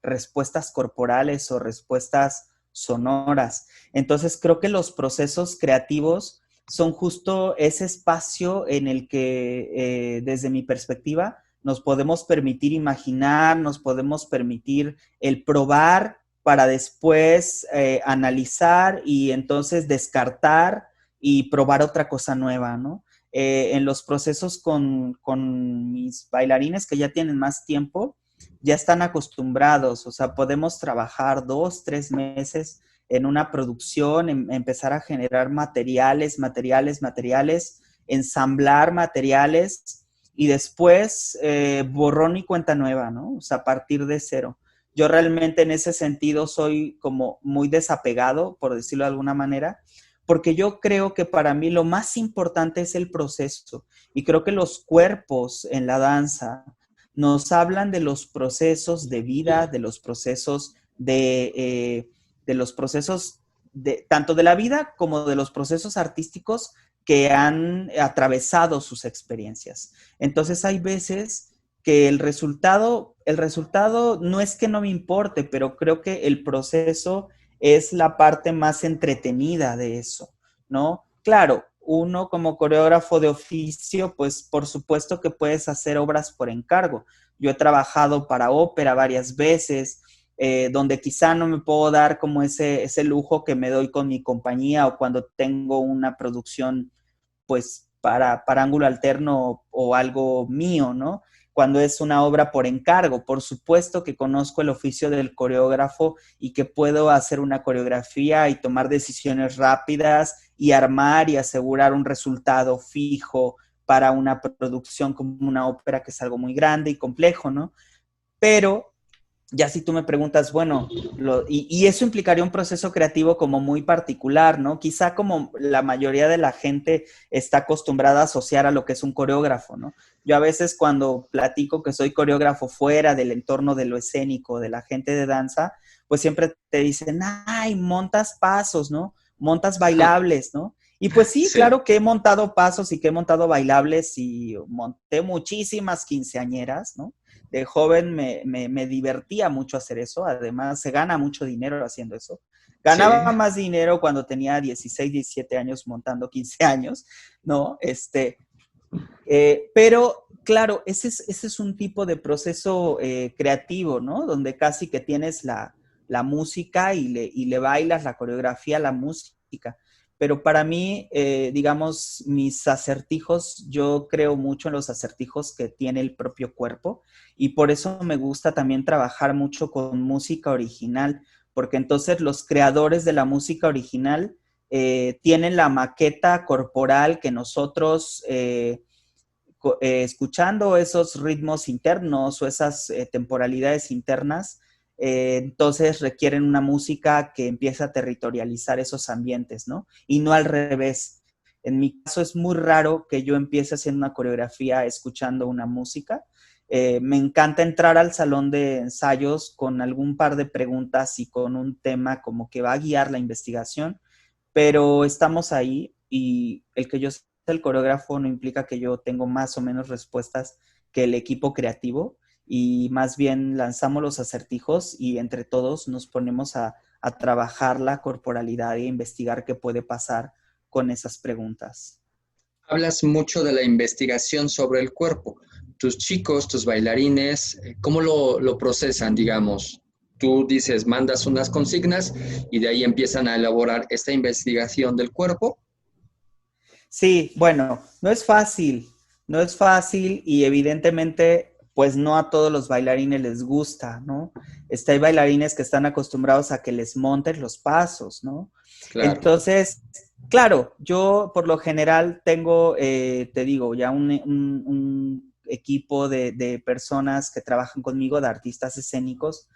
respuestas corporales o respuestas sonoras. Entonces creo que los procesos creativos son justo ese espacio en el que desde mi perspectiva nos podemos permitir imaginar, nos podemos permitir el probar para después analizar y entonces descartar y probar otra cosa nueva, ¿no? En los procesos con mis bailarines que ya tienen más tiempo, ya están acostumbrados, o sea, podemos trabajar 2, 3 meses en una producción, empezar a generar materiales, ensamblar materiales y después borrón y cuenta nueva, ¿no? O sea, a partir de cero. Yo realmente en ese sentido soy como muy desapegado, por decirlo de alguna manera, porque yo creo que para mí lo más importante es el proceso y creo que los cuerpos en la danza nos hablan de los procesos de vida, de los procesos de los procesos tanto de la vida como de los procesos artísticos que han atravesado sus experiencias. Entonces hay veces que el resultado no es que no me importe, pero creo que el proceso es la parte más entretenida de eso, ¿no? Claro, uno como coreógrafo de oficio, pues por supuesto que puedes hacer obras por encargo. Yo he trabajado para ópera varias veces, donde quizá no me puedo dar como ese lujo que me doy con mi compañía o cuando tengo una producción pues para ángulo alterno o algo mío, ¿no? Cuando es una obra por encargo. Por supuesto que conozco el oficio del coreógrafo y que puedo hacer una coreografía y tomar decisiones rápidas y armar y asegurar un resultado fijo para una producción como una ópera que es algo muy grande y complejo, ¿no? Pero ya si tú me preguntas, bueno, y eso implicaría un proceso creativo como muy particular, ¿no? Quizá como la mayoría de la gente está acostumbrada a asociar a lo que es un coreógrafo, ¿no? Yo a veces cuando platico que soy coreógrafo fuera del entorno de lo escénico, de la gente de danza, pues siempre te dicen, ay, montas pasos, ¿no? Montas bailables, ¿no? Y pues sí, Sí. claro que he montado pasos y que he montado bailables y monté muchísimas quinceañeras, ¿no? De joven me divertía mucho hacer eso, además se gana mucho dinero haciendo eso. Sí. Ganaba más dinero cuando tenía 16, 17 años montando 15 años, ¿no? Pero claro, ese es un tipo de proceso creativo, ¿no? Donde casi que tienes la música y le bailas la coreografía a la música. Pero para mí, digamos, mis acertijos, yo creo mucho en los acertijos que tiene el propio cuerpo y por eso me gusta también trabajar mucho con música original, porque entonces los creadores de la música original tienen la maqueta corporal que nosotros escuchando esos ritmos internos o esas temporalidades internas, entonces requieren una música que empiece a territorializar esos ambientes, ¿no? Y no al revés. En mi caso es muy raro que yo empiece haciendo una coreografía escuchando una música. Me encanta entrar al salón de ensayos con algún par de preguntas y con un tema como que va a guiar la investigación, pero estamos ahí y el que yo sea el coreógrafo no implica que yo tengo más o menos respuestas que el equipo creativo, y más bien lanzamos los acertijos y entre todos nos ponemos a trabajar la corporalidad e investigar qué puede pasar con esas preguntas. Hablas mucho de la investigación sobre el cuerpo. Tus chicos, tus bailarines, ¿cómo lo procesan, digamos? Tú dices, mandas unas consignas y de ahí empiezan a elaborar esta investigación del cuerpo. Sí, bueno, no es fácil y evidentemente pues no a todos los bailarines les gusta, ¿no? Hay bailarines que están acostumbrados a que les monten los pasos, ¿no? Claro. Entonces, claro, yo por lo general tengo, te digo, ya un equipo de personas que trabajan conmigo, de artistas escénicos,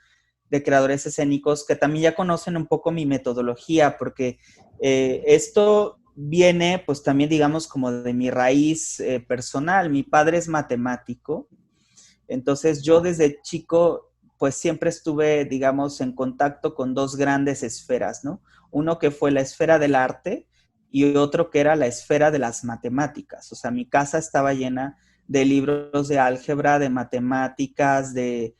de creadores escénicos, que también ya conocen un poco mi metodología, porque esto viene pues también digamos como de mi raíz personal. Mi padre es matemático, entonces yo desde chico pues siempre estuve digamos en contacto con dos grandes esferas, ¿no? Uno que fue la esfera del arte y otro que era la esfera de las matemáticas. O sea, mi casa estaba llena de libros de álgebra, de matemáticas, de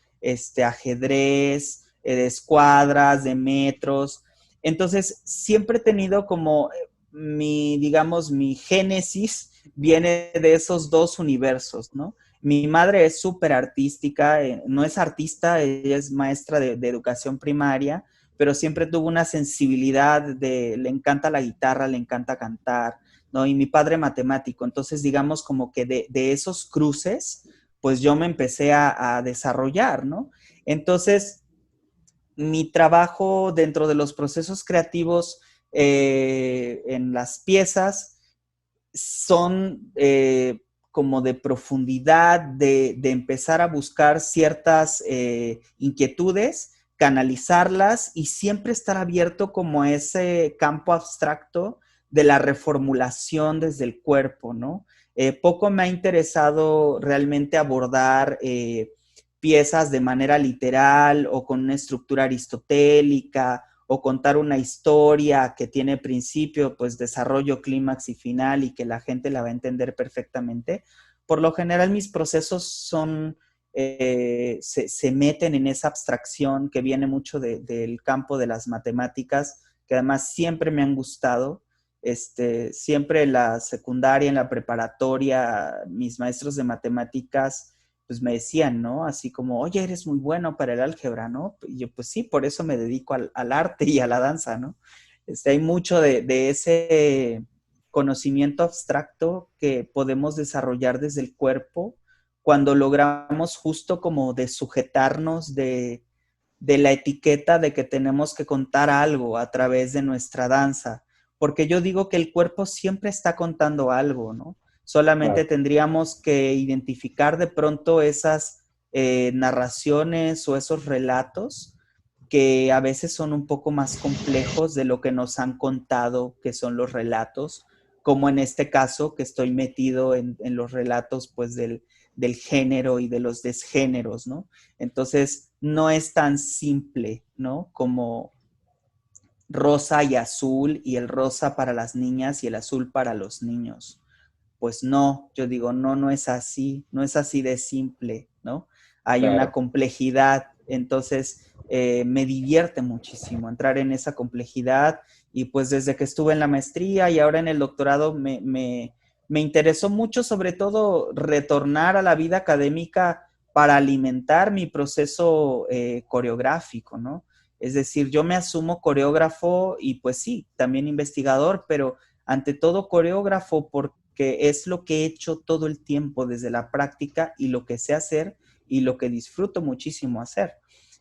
ajedrez, de escuadras, de metros. Entonces, siempre he tenido como digamos, mi génesis viene de esos dos universos, ¿no? Mi madre es súper artística, no es artista, ella es maestra de educación primaria, pero siempre tuvo una sensibilidad le encanta la guitarra, le encanta cantar, ¿no? Y mi padre matemático, entonces digamos como que de esos cruces, pues yo me empecé a desarrollar, ¿no? Entonces, mi trabajo dentro de los procesos creativos en las piezas son como de profundidad, de empezar a buscar ciertas inquietudes, canalizarlas y siempre estar abierto como a ese campo abstracto de la reformulación desde el cuerpo, ¿no? Poco me ha interesado realmente abordar piezas de manera literal o con una estructura aristotélica o contar una historia que tiene principio, pues desarrollo, clímax y final y que la gente la va a entender perfectamente. Por lo general mis procesos son, se meten en esa abstracción que viene mucho del campo de las matemáticas, que además siempre me han gustado. Siempre en la secundaria, en la preparatoria, mis maestros de matemáticas pues me decían, ¿no? Así como, oye, eres muy bueno para el álgebra, ¿no? Y yo, pues sí, por eso me dedico al arte y a la danza, ¿no? Hay mucho de ese conocimiento abstracto que podemos desarrollar desde el cuerpo cuando logramos justo como de sujetarnos de la etiqueta de que tenemos que contar algo a través de nuestra danza, porque yo digo que el cuerpo siempre está contando algo, ¿no? Solamente Claro. tendríamos que identificar de pronto esas narraciones o esos relatos que a veces son un poco más complejos de lo que nos han contado que son los relatos, como en este caso que estoy metido en los relatos pues del género y de los desgéneros, ¿no? Entonces no es tan simple, ¿no? Como rosa y azul y el rosa para las niñas y el azul para los niños. Pues no, yo digo, no, no es así, no es así de simple, ¿no? Hay una Claro. complejidad, entonces me divierte muchísimo entrar en esa complejidad y pues desde que estuve en la maestría y ahora en el doctorado me interesó mucho sobre todo retornar a la vida académica para alimentar mi proceso coreográfico, ¿no? Es decir, yo me asumo coreógrafo y pues sí, también investigador, pero ante todo coreógrafo porque es lo que he hecho todo el tiempo desde la práctica y lo que sé hacer y lo que disfruto muchísimo hacer.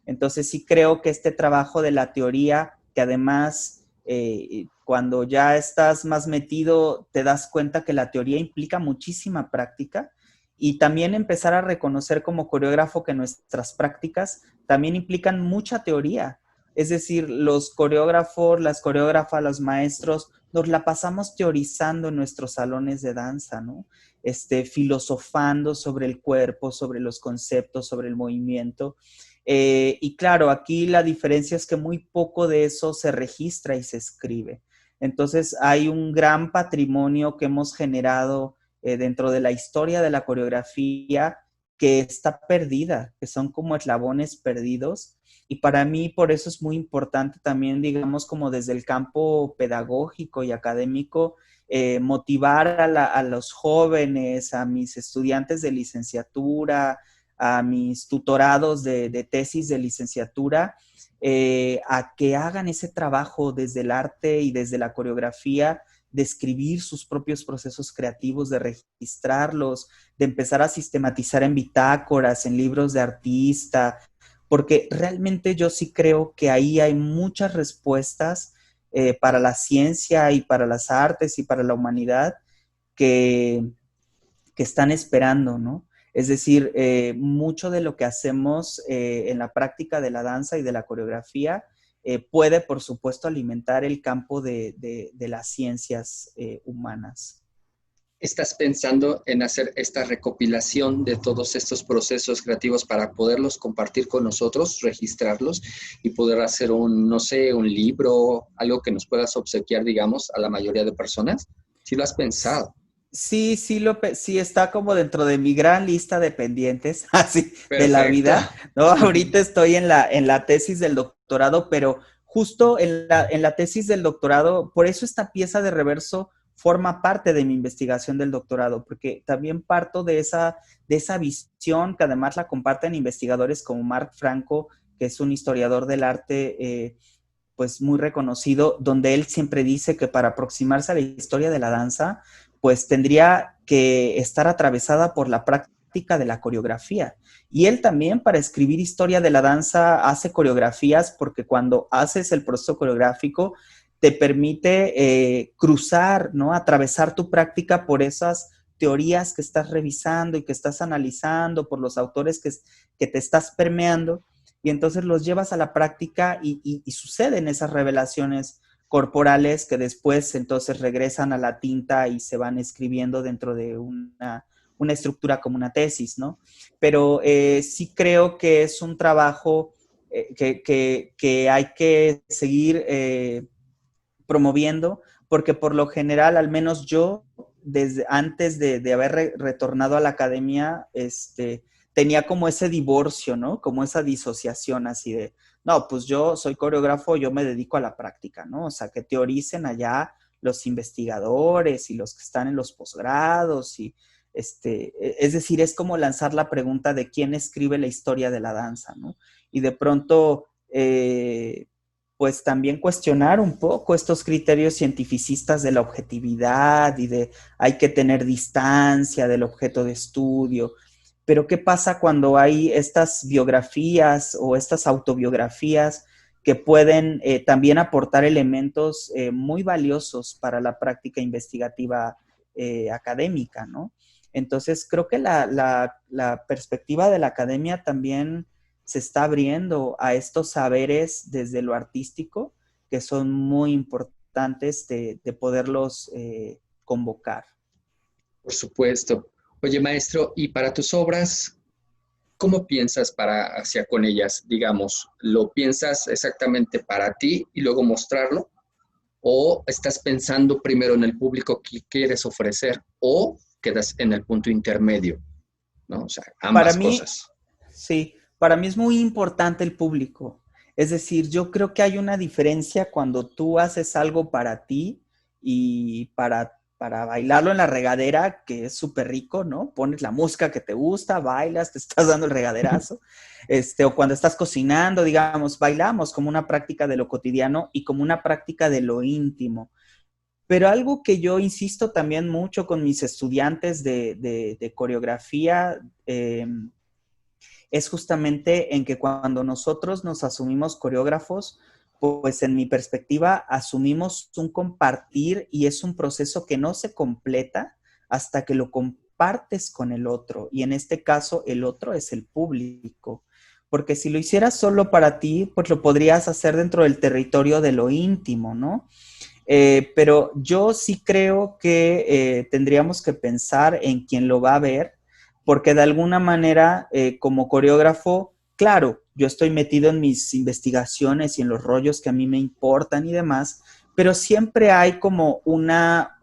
Entonces sí creo que este trabajo de la teoría, que además cuando ya estás más metido te das cuenta que la teoría implica muchísima práctica y también empezar a reconocer como coreógrafo que nuestras prácticas también implican mucha teoría. Es decir, los coreógrafos, las coreógrafas, los maestros, nos la pasamos teorizando en nuestros salones de danza, ¿no? Filosofando sobre el cuerpo, sobre los conceptos, sobre el movimiento. Y claro, aquí la diferencia es que muy poco de eso se registra y se escribe. Entonces hay un gran patrimonio que hemos generado dentro de la historia de la coreografía que está perdida, que son como eslabones perdidos. Y para mí por eso es muy importante también, digamos, como desde el campo pedagógico y académico, motivar a los jóvenes, a mis estudiantes de licenciatura, a mis tutorados de tesis de licenciatura, a que hagan ese trabajo desde el arte y desde la coreografía, de escribir sus propios procesos creativos, de registrarlos, de empezar a sistematizar en bitácoras, en libros de artista, porque realmente yo sí creo que ahí hay muchas respuestas para la ciencia y para las artes y para la humanidad que, que están esperando, ¿no? Es decir, mucho de lo que hacemos en la práctica de la danza y de la coreografía puede, por supuesto, alimentar el campo de las ciencias humanas. ¿Estás pensando en hacer esta recopilación de todos estos procesos creativos para poderlos compartir con nosotros, registrarlos y poder hacer un, no sé, un libro, algo que nos puedas obsequiar, digamos, a la mayoría de personas? ¿Sí lo has pensado? Sí, sí está como dentro de mi gran lista de pendientes, así, de la Perfecto. vida, ¿no? Ahorita estoy en la tesis del doctorado, pero justo en la tesis del doctorado, por eso esta pieza de reverso forma parte de mi investigación del doctorado, porque también parto de esa visión que además la comparten investigadores como Marc Franco, que es un historiador del arte, pues muy reconocido, donde él siempre dice que para aproximarse a la historia de la danza, pues tendría que estar atravesada por la práctica de la coreografía. Y él también para escribir historia de la danza hace coreografías porque cuando haces el proceso coreográfico te permite cruzar, ¿no? Atravesar tu práctica por esas teorías que estás revisando y que estás analizando, por los autores que te estás permeando, y entonces los llevas a la práctica y suceden esas revelaciones corporales que después entonces regresan a la tinta y se van escribiendo dentro de una estructura como una tesis, ¿no? Pero sí creo que es un trabajo que hay que seguir promoviendo, porque por lo general, al menos yo, desde antes de haber retornado a la academia, tenía como ese divorcio, ¿no? Como esa disociación así de, no, pues yo soy coreógrafo, yo me dedico a la práctica, ¿no? O sea, que teoricen allá los investigadores y los que están en los posgrados y es decir, es como lanzar la pregunta de quién escribe la historia de la danza, ¿no? Y de pronto, pues también cuestionar un poco estos criterios cientificistas de la objetividad y de hay que tener distancia del objeto de estudio. Pero ¿qué pasa cuando hay estas biografías o estas autobiografías que pueden también aportar elementos muy valiosos para la práctica investigativa académica, ¿no? Entonces, creo que la perspectiva de la academia también se está abriendo a estos saberes desde lo artístico que son muy importantes de poderlos convocar. Por supuesto. Oye, maestro, y para tus obras, ¿cómo piensas para hacia con ellas? Digamos, ¿lo piensas exactamente para ti y luego mostrarlo? ¿O estás pensando primero en el público que quieres ofrecer? ¿O quedas en el punto intermedio? ¿No? O sea, Para ambas mí, cosas. sí, para mí es muy importante el público. Es decir, yo creo que hay una diferencia cuando tú haces algo para ti y para bailarlo en la regadera, que es súper rico, ¿no? Pones la música que te gusta, bailas, te estás dando el regaderazo. O cuando estás cocinando, digamos, bailamos como una práctica de lo cotidiano y como una práctica de lo íntimo. Pero algo que yo insisto también mucho con mis estudiantes de coreografía, es justamente en que cuando nosotros nos asumimos coreógrafos, pues en mi perspectiva asumimos un compartir y es un proceso que no se completa hasta que lo compartes con el otro, y en este caso el otro es el público. Porque si lo hicieras solo para ti, pues lo podrías hacer dentro del territorio de lo íntimo, ¿no? Pero yo sí creo que tendríamos que pensar en quién lo va a ver, porque de alguna manera, como coreógrafo, claro, yo estoy metido en mis investigaciones y en los rollos que a mí me importan y demás, pero siempre hay como una,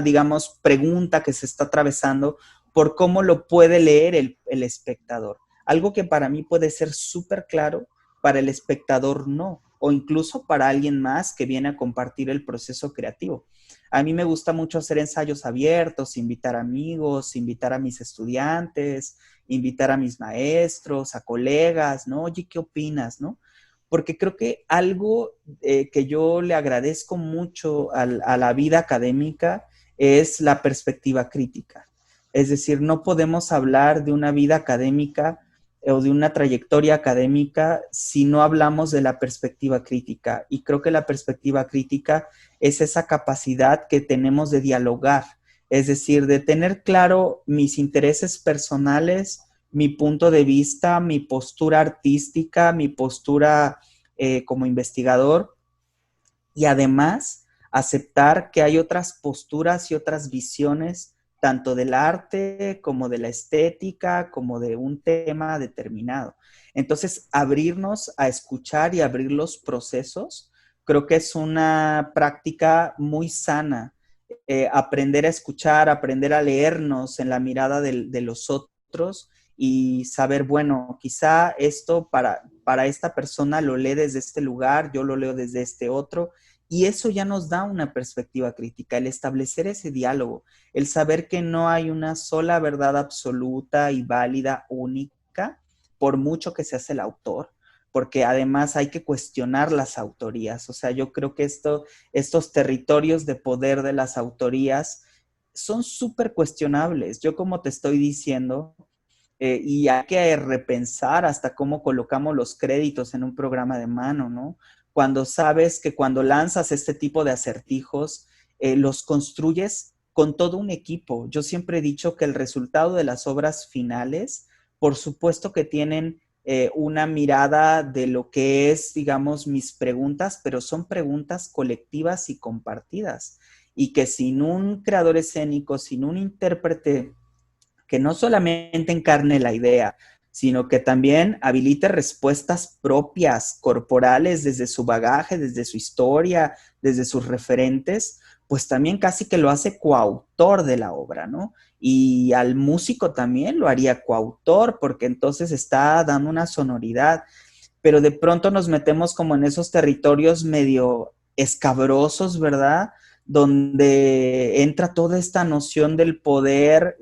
digamos, pregunta que se está atravesando por cómo lo puede leer el espectador. Algo que para mí puede ser súper claro, para el espectador no, o incluso para alguien más que viene a compartir el proceso creativo. A mí me gusta mucho hacer ensayos abiertos, invitar amigos, invitar a mis estudiantes, invitar a mis maestros, a colegas, ¿no? Oye, ¿qué opinas, no? Porque creo que algo que yo le agradezco mucho a la vida académica es la perspectiva crítica. Es decir, no podemos hablar de una vida académica o de una trayectoria académica si no hablamos de la perspectiva crítica. Y creo que la perspectiva crítica es esa capacidad que tenemos de dialogar, es decir, de tener claro mis intereses personales, mi punto de vista, mi postura artística, mi postura como investigador, y además aceptar que hay otras posturas y otras visiones, tanto del arte como de la estética, como de un tema determinado. Entonces, abrirnos a escuchar y abrir los procesos, creo que es una práctica muy sana. Aprender a escuchar, aprender a leernos en la mirada de los otros y saber, bueno, quizá esto para esta persona lo lee desde este lugar, yo lo leo desde este otro, y eso ya nos da una perspectiva crítica, el establecer ese diálogo, el saber que no hay una sola verdad absoluta y válida, única, por mucho que se hace el autor, porque además hay que cuestionar las autorías. O sea, yo creo que estos territorios de poder de las autorías son súper cuestionables. Yo, como te estoy diciendo, y hay que repensar hasta cómo colocamos los créditos en un programa de mano, ¿no? Cuando sabes que cuando lanzas este tipo de acertijos, los construyes con todo un equipo. Yo siempre he dicho que el resultado de las obras finales, por supuesto que tienen una mirada de lo que es, digamos, mis preguntas, pero son preguntas colectivas y compartidas. Y que sin un creador escénico, sin un intérprete que no solamente encarne la idea, sino que también habilite respuestas propias, corporales, desde su bagaje, desde su historia, desde sus referentes, pues también casi que lo hace coautor de la obra, ¿no? Y al músico también lo haría coautor, porque entonces está dando una sonoridad, pero de pronto nos metemos como en esos territorios medio escabrosos, ¿verdad? Donde entra toda esta noción del poder,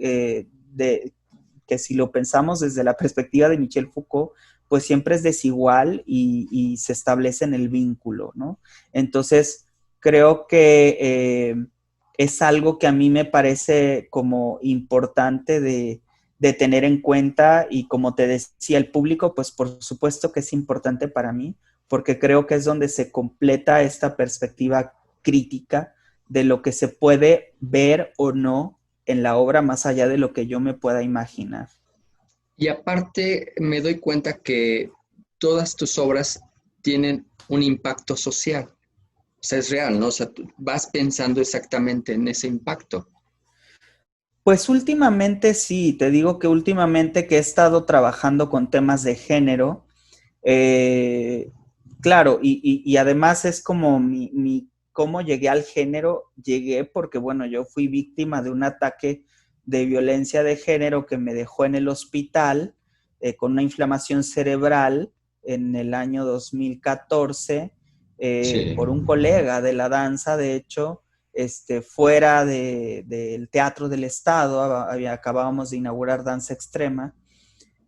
que si lo pensamos desde la perspectiva de Michel Foucault, pues siempre es desigual y se establece en el vínculo, ¿no? Entonces, creo que es algo que a mí me parece como importante de tener en cuenta, y como te decía, el público, pues por supuesto que es importante para mí, porque creo que es donde se completa esta perspectiva crítica de lo que se puede ver o no en la obra más allá de lo que yo me pueda imaginar. Y aparte me doy cuenta que todas tus obras tienen un impacto social. O sea, es real, ¿no? O sea, tú vas pensando exactamente en ese impacto. Pues últimamente sí, te digo que últimamente que he estado trabajando con temas de género, eh, claro, y además es como cómo llegué al género, llegué porque, bueno, yo fui víctima de un ataque de violencia de género que me dejó en el hospital con una inflamación cerebral en el año 2014 Sí. por un colega de la danza, de hecho, fuera del Teatro del Estado, acabábamos de inaugurar Danza Extrema,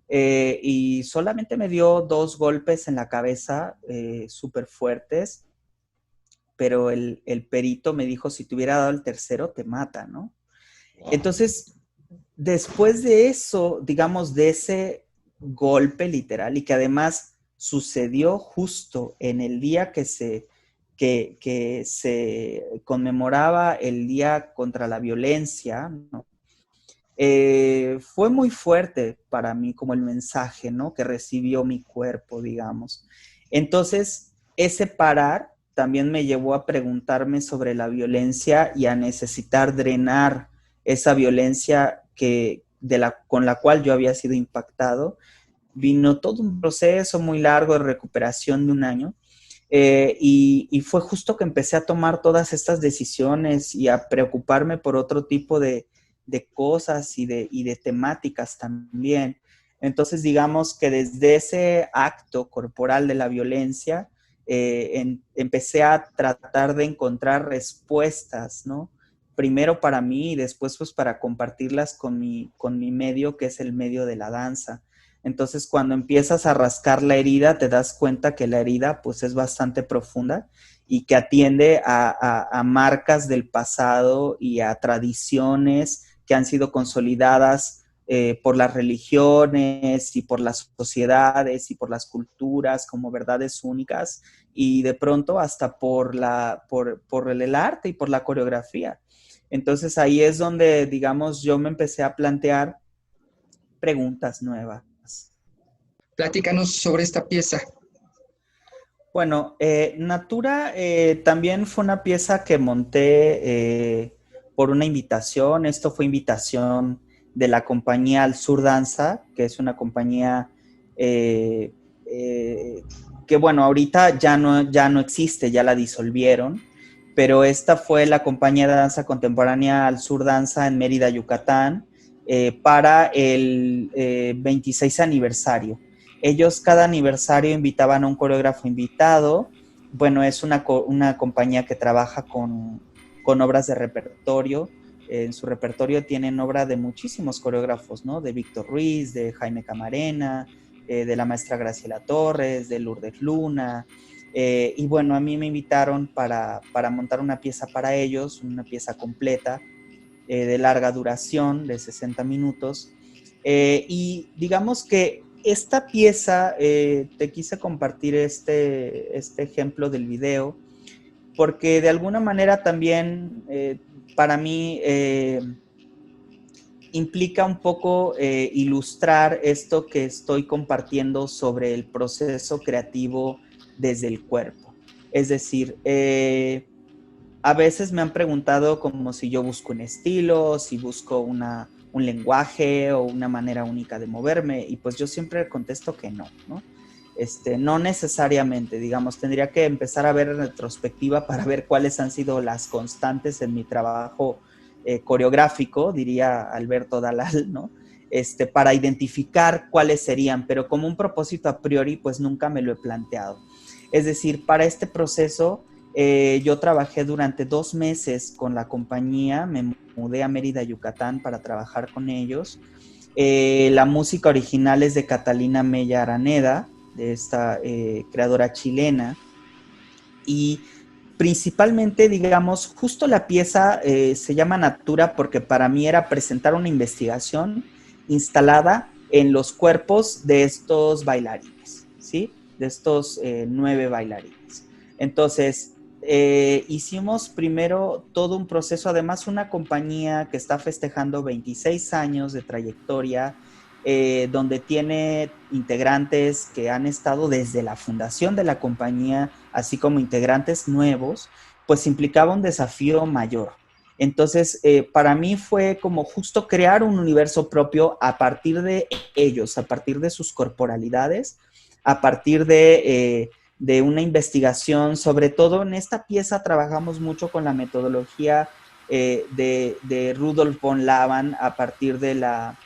y solamente me dio 2 golpes en la cabeza súper fuertes, pero el perito me dijo, si te hubiera dado el tercero, te mata, ¿no? Entonces, después de eso, digamos, de ese golpe literal, y que además sucedió justo en el día que se conmemoraba el Día contra la Violencia, ¿no? Fue muy fuerte para mí como el mensaje, ¿no? Que recibió mi cuerpo, digamos. Entonces, ese parar también me llevó a preguntarme sobre la violencia y a necesitar drenar esa violencia con la cual yo había sido impactado. Vino todo un proceso muy largo de recuperación de un año. Y fue justo que empecé a tomar todas estas decisiones y a preocuparme por otro tipo de cosas y de temáticas también. Entonces, digamos que desde ese acto corporal de la violencia, empecé a tratar de encontrar respuestas, ¿no? Primero para mí y después pues para compartirlas con mi medio, que es el medio de la danza. Entonces, cuando empiezas a rascar la herida, te das cuenta que la herida pues es bastante profunda y que atiende a marcas del pasado y a tradiciones que han sido consolidadas por las religiones y por las sociedades y por las culturas como verdades únicas y de pronto hasta por el arte y por la coreografía. Entonces ahí es donde, digamos, yo me empecé a plantear preguntas nuevas. Platícanos sobre esta pieza. Bueno, Natura también fue una pieza que monté por una invitación. Esto fue invitación de la compañía Al Sur Danza, que es una compañía eh, que, bueno, ahorita ya no existe, ya la disolvieron, pero esta fue la compañía de danza contemporánea Al Sur Danza en Mérida, Yucatán, para el 26 aniversario. Ellos cada aniversario invitaban a un coreógrafo invitado. Bueno, es una compañía que trabaja con obras de repertorio. En su repertorio tienen obra de muchísimos coreógrafos, ¿no? De Víctor Ruiz, de Jaime Camarena, de la maestra Graciela Torres, de Lourdes Luna. Y bueno, a mí me invitaron para montar una pieza para ellos, una pieza completa, de larga duración, de 60 minutos. Y digamos que esta pieza, te quise compartir este ejemplo del video, porque de alguna manera también para mí implica un poco ilustrar esto que estoy compartiendo sobre el proceso creativo desde el cuerpo. Es decir, a veces me han preguntado como si yo busco un estilo, si busco un lenguaje o una manera única de moverme, y pues yo siempre contesto que no, ¿no? No necesariamente, digamos, tendría que empezar a ver en retrospectiva para ver cuáles han sido las constantes en mi trabajo coreográfico, diría Alberto Dalal, ¿no? Para identificar cuáles serían, pero como un propósito a priori, pues nunca me lo he planteado. Es decir, para este proceso yo trabajé durante 2 meses con la compañía, me mudé a Mérida, Yucatán, para trabajar con ellos. La música original es de Catalina Mella Araneda, de esta creadora chilena, y principalmente, digamos, justo la pieza se llama Natura porque para mí era presentar una investigación instalada en los cuerpos de estos bailarines, ¿sí? De estos 9 bailarines. Entonces, hicimos primero todo un proceso, además una compañía que está festejando 26 años de trayectoria, donde tiene integrantes que han estado desde la fundación de la compañía, así como integrantes nuevos, pues implicaba un desafío mayor. Entonces, para mí fue como justo crear un universo propio a partir de ellos, a partir de sus corporalidades, a partir de una investigación. Sobre todo en esta pieza trabajamos mucho con la metodología de Rudolf von Laban a partir de la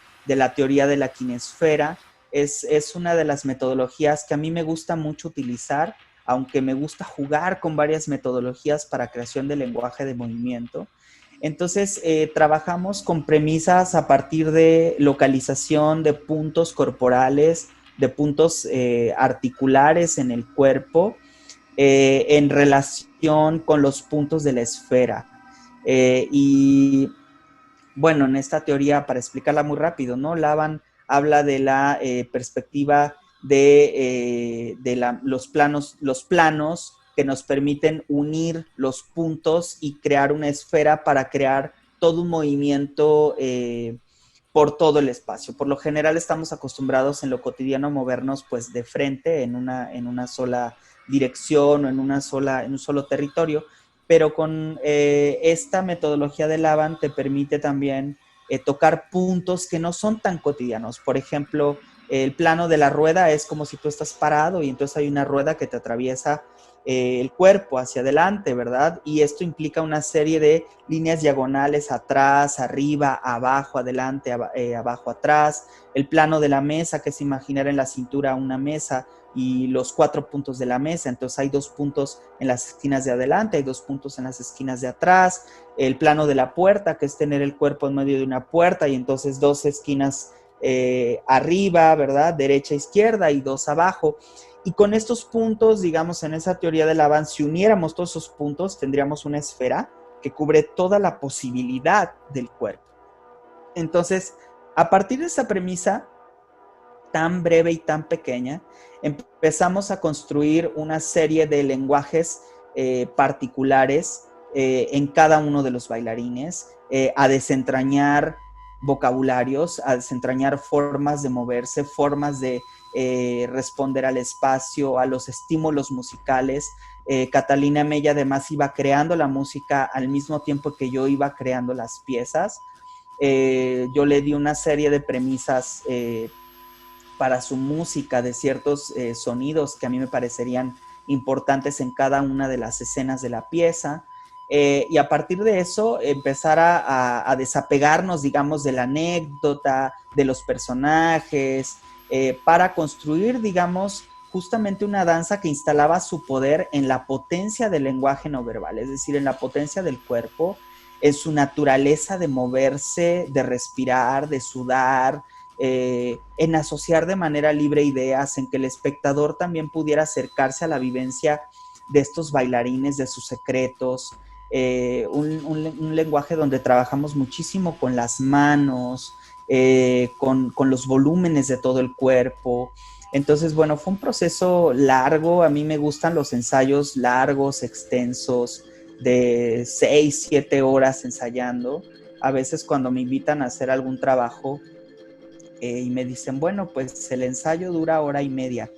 teoría de la kinesfera. Es una de las metodologías que a mí me gusta mucho utilizar, aunque me gusta jugar con varias metodologías para creación de lenguaje de movimiento. Entonces, trabajamos con premisas a partir de localización de puntos corporales, de puntos articulares en el cuerpo, en relación con los puntos de la esfera. Y bueno, en esta teoría, para explicarla muy rápido, ¿no? Laban habla de la perspectiva de los planos que nos permiten unir los puntos y crear una esfera para crear todo un movimiento por todo el espacio. Por lo general estamos acostumbrados en lo cotidiano a movernos pues de frente en una sola dirección o en un solo territorio, pero con esta metodología de Laban te permite también tocar puntos que no son tan cotidianos. Por ejemplo, el plano de la rueda es como si tú estás parado y entonces hay una rueda que te atraviesa el cuerpo hacia adelante, ¿verdad? Y esto implica una serie de líneas diagonales atrás, arriba, abajo, adelante, abajo, atrás. El plano de la mesa, que es imaginar en la cintura una mesa y los 4 puntos de la mesa. Entonces hay 2 puntos en las esquinas de adelante, hay 2 puntos en las esquinas de atrás. El plano de la puerta, que es tener el cuerpo en medio de una puerta y entonces 2 esquinas arriba, ¿verdad? Derecha, izquierda y 2 abajo. Y con estos puntos, digamos, en esa teoría del avance, si uniéramos todos esos puntos, tendríamos una esfera que cubre toda la posibilidad del cuerpo. Entonces, a partir de esa premisa tan breve y tan pequeña, empezamos a construir una serie de lenguajes particulares en cada uno de los bailarines, a desentrañar vocabularios, a desentrañar formas de moverse, formas de responder al espacio, a los estímulos musicales. Catalina Mella además iba creando la música al mismo tiempo que yo iba creando las piezas. Yo le di una serie de premisas para su música, de ciertos sonidos que a mí me parecerían importantes en cada una de las escenas de la pieza. Y a partir de eso empezar a desapegarnos, digamos, de la anécdota, de los personajes, para construir, digamos, justamente una danza que instalaba su poder en la potencia del lenguaje no verbal, es decir, en la potencia del cuerpo, en su naturaleza de moverse, de respirar, de sudar, en asociar de manera libre ideas, en que el espectador también pudiera acercarse a la vivencia de estos bailarines, de sus secretos, un lenguaje donde trabajamos muchísimo con las manos, con los volúmenes de todo el cuerpo. Entonces, bueno, fue un proceso largo. A mí me gustan los ensayos largos, extensos, de 6, 7 horas ensayando. A veces cuando me invitan a hacer algún trabajo y me dicen, bueno, pues el ensayo dura 1 hora y media.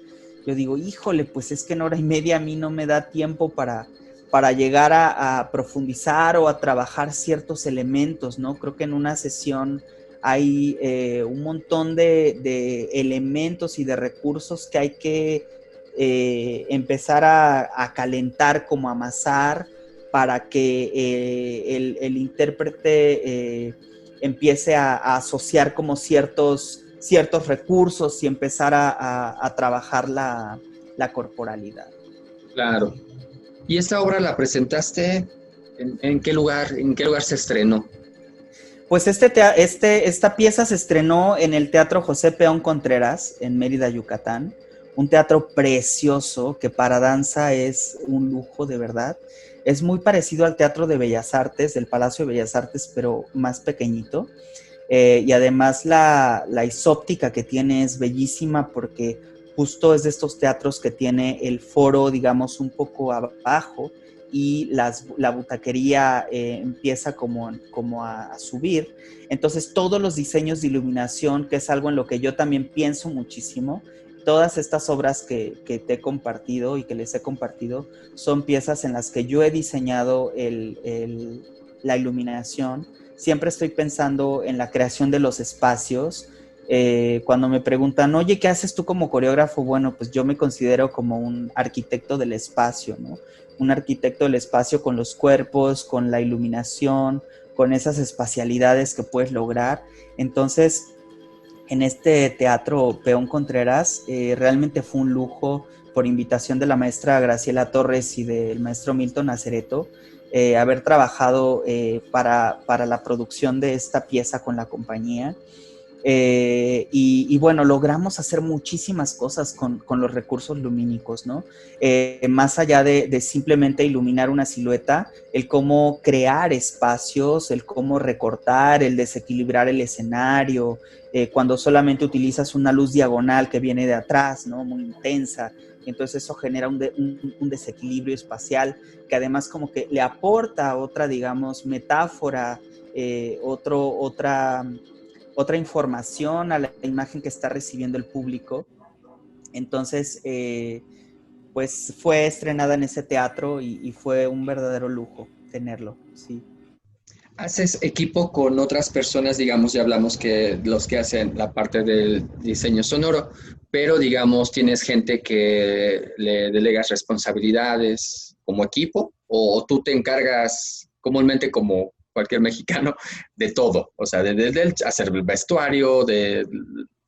Yo digo, híjole, pues es que en 1 hora y media a mí no me da tiempo para llegar a profundizar o a trabajar ciertos elementos, ¿no? Creo que en una sesión hay un montón de elementos y de recursos que hay que empezar a calentar, como amasar, para que el intérprete empiece a asociar como ciertos recursos y empezar a trabajar la corporalidad. Claro. ¿Y esta obra la presentaste en qué lugar? ¿En qué lugar se estrenó? Pues esta pieza se estrenó en el Teatro José Peón Contreras, en Mérida, Yucatán. Un teatro precioso que para danza es un lujo, de verdad. Es muy parecido al Teatro de Bellas Artes, del Palacio de Bellas Artes, pero más pequeñito. Y además la isóptica que tiene es bellísima porque justo es de estos teatros que tiene el foro, digamos, un poco abajo y la butaquería empieza como a subir. Entonces todos los diseños de iluminación, que es algo en lo que yo también pienso muchísimo, todas estas obras que te he compartido y que les he compartido son piezas en las que yo he diseñado la iluminación. Siempre estoy pensando en la creación de los espacios. Cuando me preguntan, oye, ¿qué haces tú como coreógrafo? Bueno, pues yo me considero como un arquitecto del espacio, ¿no? Un arquitecto del espacio con los cuerpos, con la iluminación, con esas espacialidades que puedes lograr. Entonces, en este Teatro Peón Contreras, realmente fue un lujo, por invitación de la maestra Graciela Torres y del maestro Milton Acereto, haber trabajado para la producción de esta pieza con la compañía. Y bueno, logramos hacer muchísimas cosas con los recursos lumínicos, ¿no? Más allá de simplemente iluminar una silueta, el cómo crear espacios, el cómo recortar, el desequilibrar el escenario, cuando solamente utilizas una luz diagonal que viene de atrás, ¿no? Muy intensa. Entonces eso genera un desequilibrio espacial que además como que le aporta otra, digamos, metáfora, otra información a la imagen que está recibiendo el público. Entonces, pues fue estrenada en ese teatro y fue un verdadero lujo tenerlo, sí. ¿Haces equipo con otras personas? Digamos, ya hablamos que los que hacen la parte del diseño sonoro, pero digamos, ¿tienes gente que le delegas responsabilidades como equipo o tú te encargas comúnmente como cualquier mexicano de todo? O sea, desde hacer el vestuario, de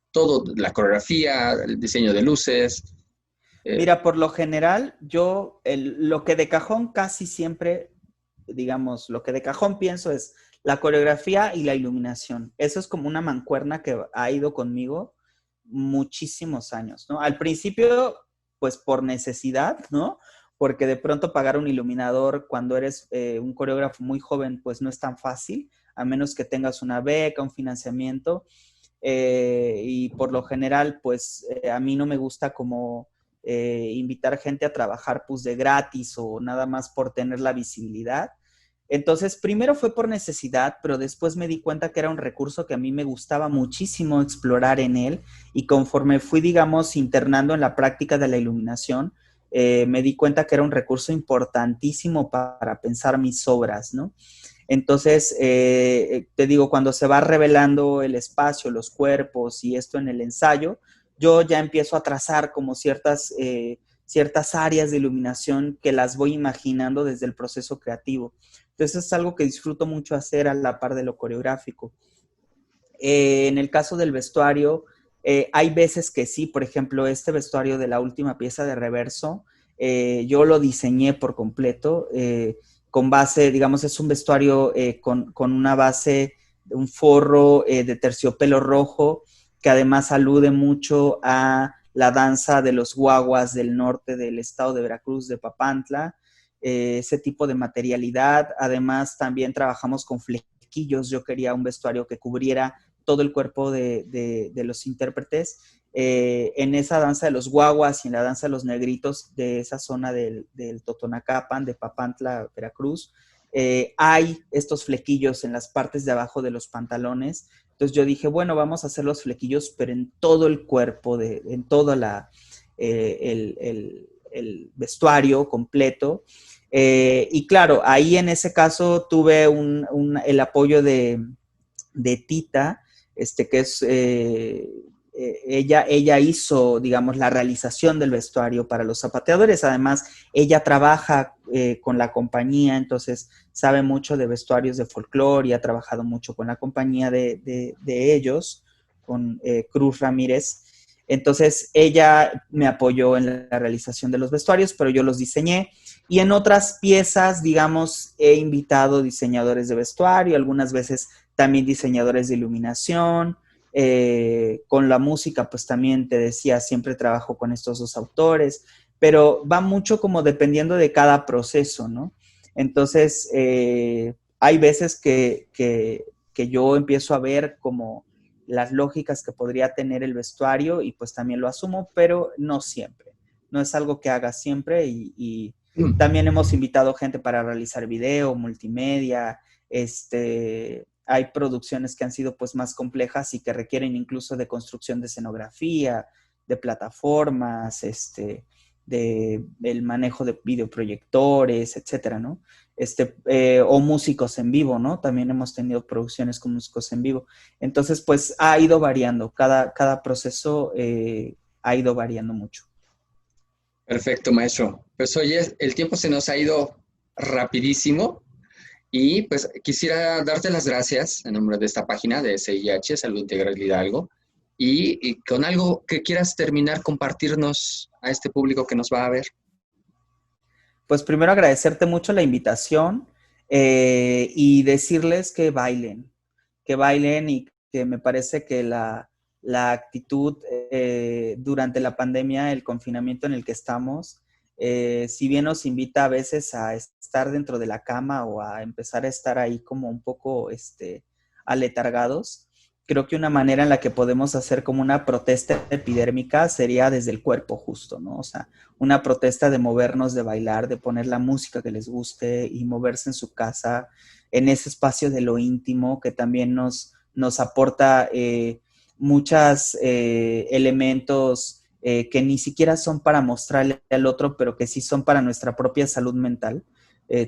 todo, la coreografía, el diseño de luces. Mira, por lo general, lo que de cajón casi siempre, digamos, lo que de cajón pienso es la coreografía y la iluminación. Eso es como una mancuerna que ha ido conmigo muchísimos años, ¿no? Al principio, pues por necesidad, ¿no? Porque de pronto pagar un iluminador cuando eres un coreógrafo muy joven, pues no es tan fácil, a menos que tengas una beca, un financiamiento. Y por lo general, pues a mí no me gusta como invitar gente a trabajar pues de gratis o nada más por tener la visibilidad. Entonces, primero fue por necesidad, pero después me di cuenta que era un recurso que a mí me gustaba muchísimo explorar en él y conforme fui, digamos, internando en la práctica de la iluminación, me di cuenta que era un recurso importantísimo para pensar mis obras, ¿no? Entonces, te digo, cuando se va revelando el espacio, los cuerpos y esto en el ensayo, yo ya empiezo a trazar como ciertas áreas de iluminación que las voy imaginando desde el proceso creativo. Entonces, es algo que disfruto mucho hacer a la par de lo coreográfico. En el caso del vestuario, hay veces que sí, por ejemplo, este vestuario de la última pieza de Reverso, yo lo diseñé por completo, con base, digamos, es un vestuario con una base, un forro de terciopelo rojo, que además alude mucho a la danza de los guaguas del norte del estado de Veracruz, de Papantla, ese tipo de materialidad. Además, también trabajamos con flequillos. Yo quería un vestuario que cubriera todo el cuerpo de los intérpretes. En esa danza de los guaguas y en la danza de los negritos de esa zona del Totonacapan, de Papantla, Veracruz, hay estos flequillos en las partes de abajo de los pantalones. Entonces yo dije, bueno, vamos a hacer los flequillos, pero en todo el cuerpo, en todo el vestuario completo. Y claro, ahí en ese caso tuve el apoyo de Tita, que es, ella hizo, digamos, la realización del vestuario para los zapateadores. Además, ella trabaja con la compañía, entonces sabe mucho de vestuarios de folclore y ha trabajado mucho con la compañía de ellos, con Cruz Ramírez. Entonces, ella me apoyó en la realización de los vestuarios, pero yo los diseñé. Y en otras piezas, digamos, he invitado diseñadores de vestuario, algunas veces también diseñadores de iluminación. Con la música, pues también te decía, siempre trabajo con estos dos autores, pero va mucho como dependiendo de cada proceso, ¿no? Entonces, hay veces que yo empiezo a ver como las lógicas que podría tener el vestuario y pues también lo asumo, pero no siempre. No es algo que haga siempre y también hemos invitado gente para realizar video, multimedia, hay producciones que han sido pues más complejas y que requieren incluso de construcción de escenografía, de plataformas, del manejo de videoproyectores, etcétera, ¿no? O músicos en vivo, ¿no? También hemos tenido producciones con músicos en vivo. Entonces, pues ha ido variando, cada proceso ha ido variando mucho. Perfecto, maestro. Pues oye, el tiempo se nos ha ido rapidísimo y pues quisiera darte las gracias en nombre de esta página de SIH, Salud Integral Hidalgo, y con algo que quieras terminar, compartirnos a este público que nos va a ver. Pues primero agradecerte mucho la invitación y decirles que bailen y que me parece que la actitud durante la pandemia, el confinamiento en el que estamos, si bien nos invita a veces a estar dentro de la cama o a empezar a estar ahí como un poco aletargados, creo que una manera en la que podemos hacer como una protesta epidérmica sería desde el cuerpo justo, ¿no? O sea, una protesta de movernos, de bailar, de poner la música que les guste y moverse en su casa, en ese espacio de lo íntimo que también nos aporta muchos elementos que ni siquiera son para mostrarle al otro, pero que sí son para nuestra propia salud mental.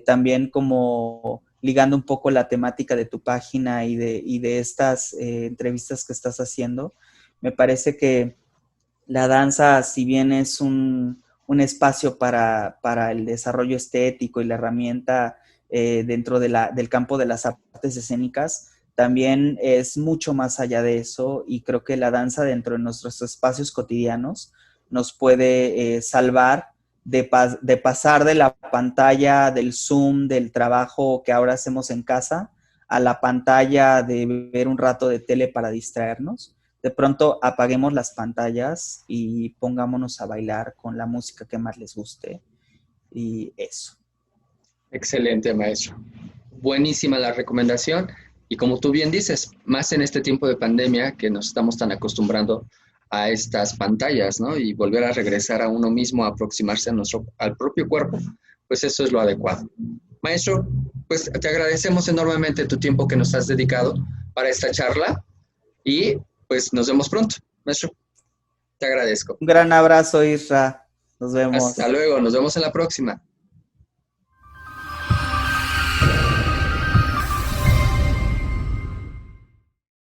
También como ligando un poco la temática de tu página y de estas entrevistas que estás haciendo, me parece que la danza, si bien es un espacio para el desarrollo estético y la herramienta dentro del campo de las artes escénicas, también es mucho más allá de eso y creo que la danza dentro de nuestros espacios cotidianos nos puede salvar de pasar de la pantalla, del Zoom, del trabajo que ahora hacemos en casa, a la pantalla de ver un rato de tele para distraernos. De pronto apaguemos las pantallas y pongámonos a bailar con la música que más les guste. Y eso. Excelente, maestro. Buenísima la recomendación. Y como tú bien dices, más en este tiempo de pandemia que nos estamos tan acostumbrando a estas pantallas, ¿no? Y volver a regresar a uno mismo, a aproximarse al propio cuerpo, pues eso es lo adecuado. Maestro, pues te agradecemos enormemente tu tiempo que nos has dedicado para esta charla y pues nos vemos pronto. Maestro, te agradezco. Un gran abrazo, Isra. Nos vemos. Hasta luego, nos vemos en la próxima.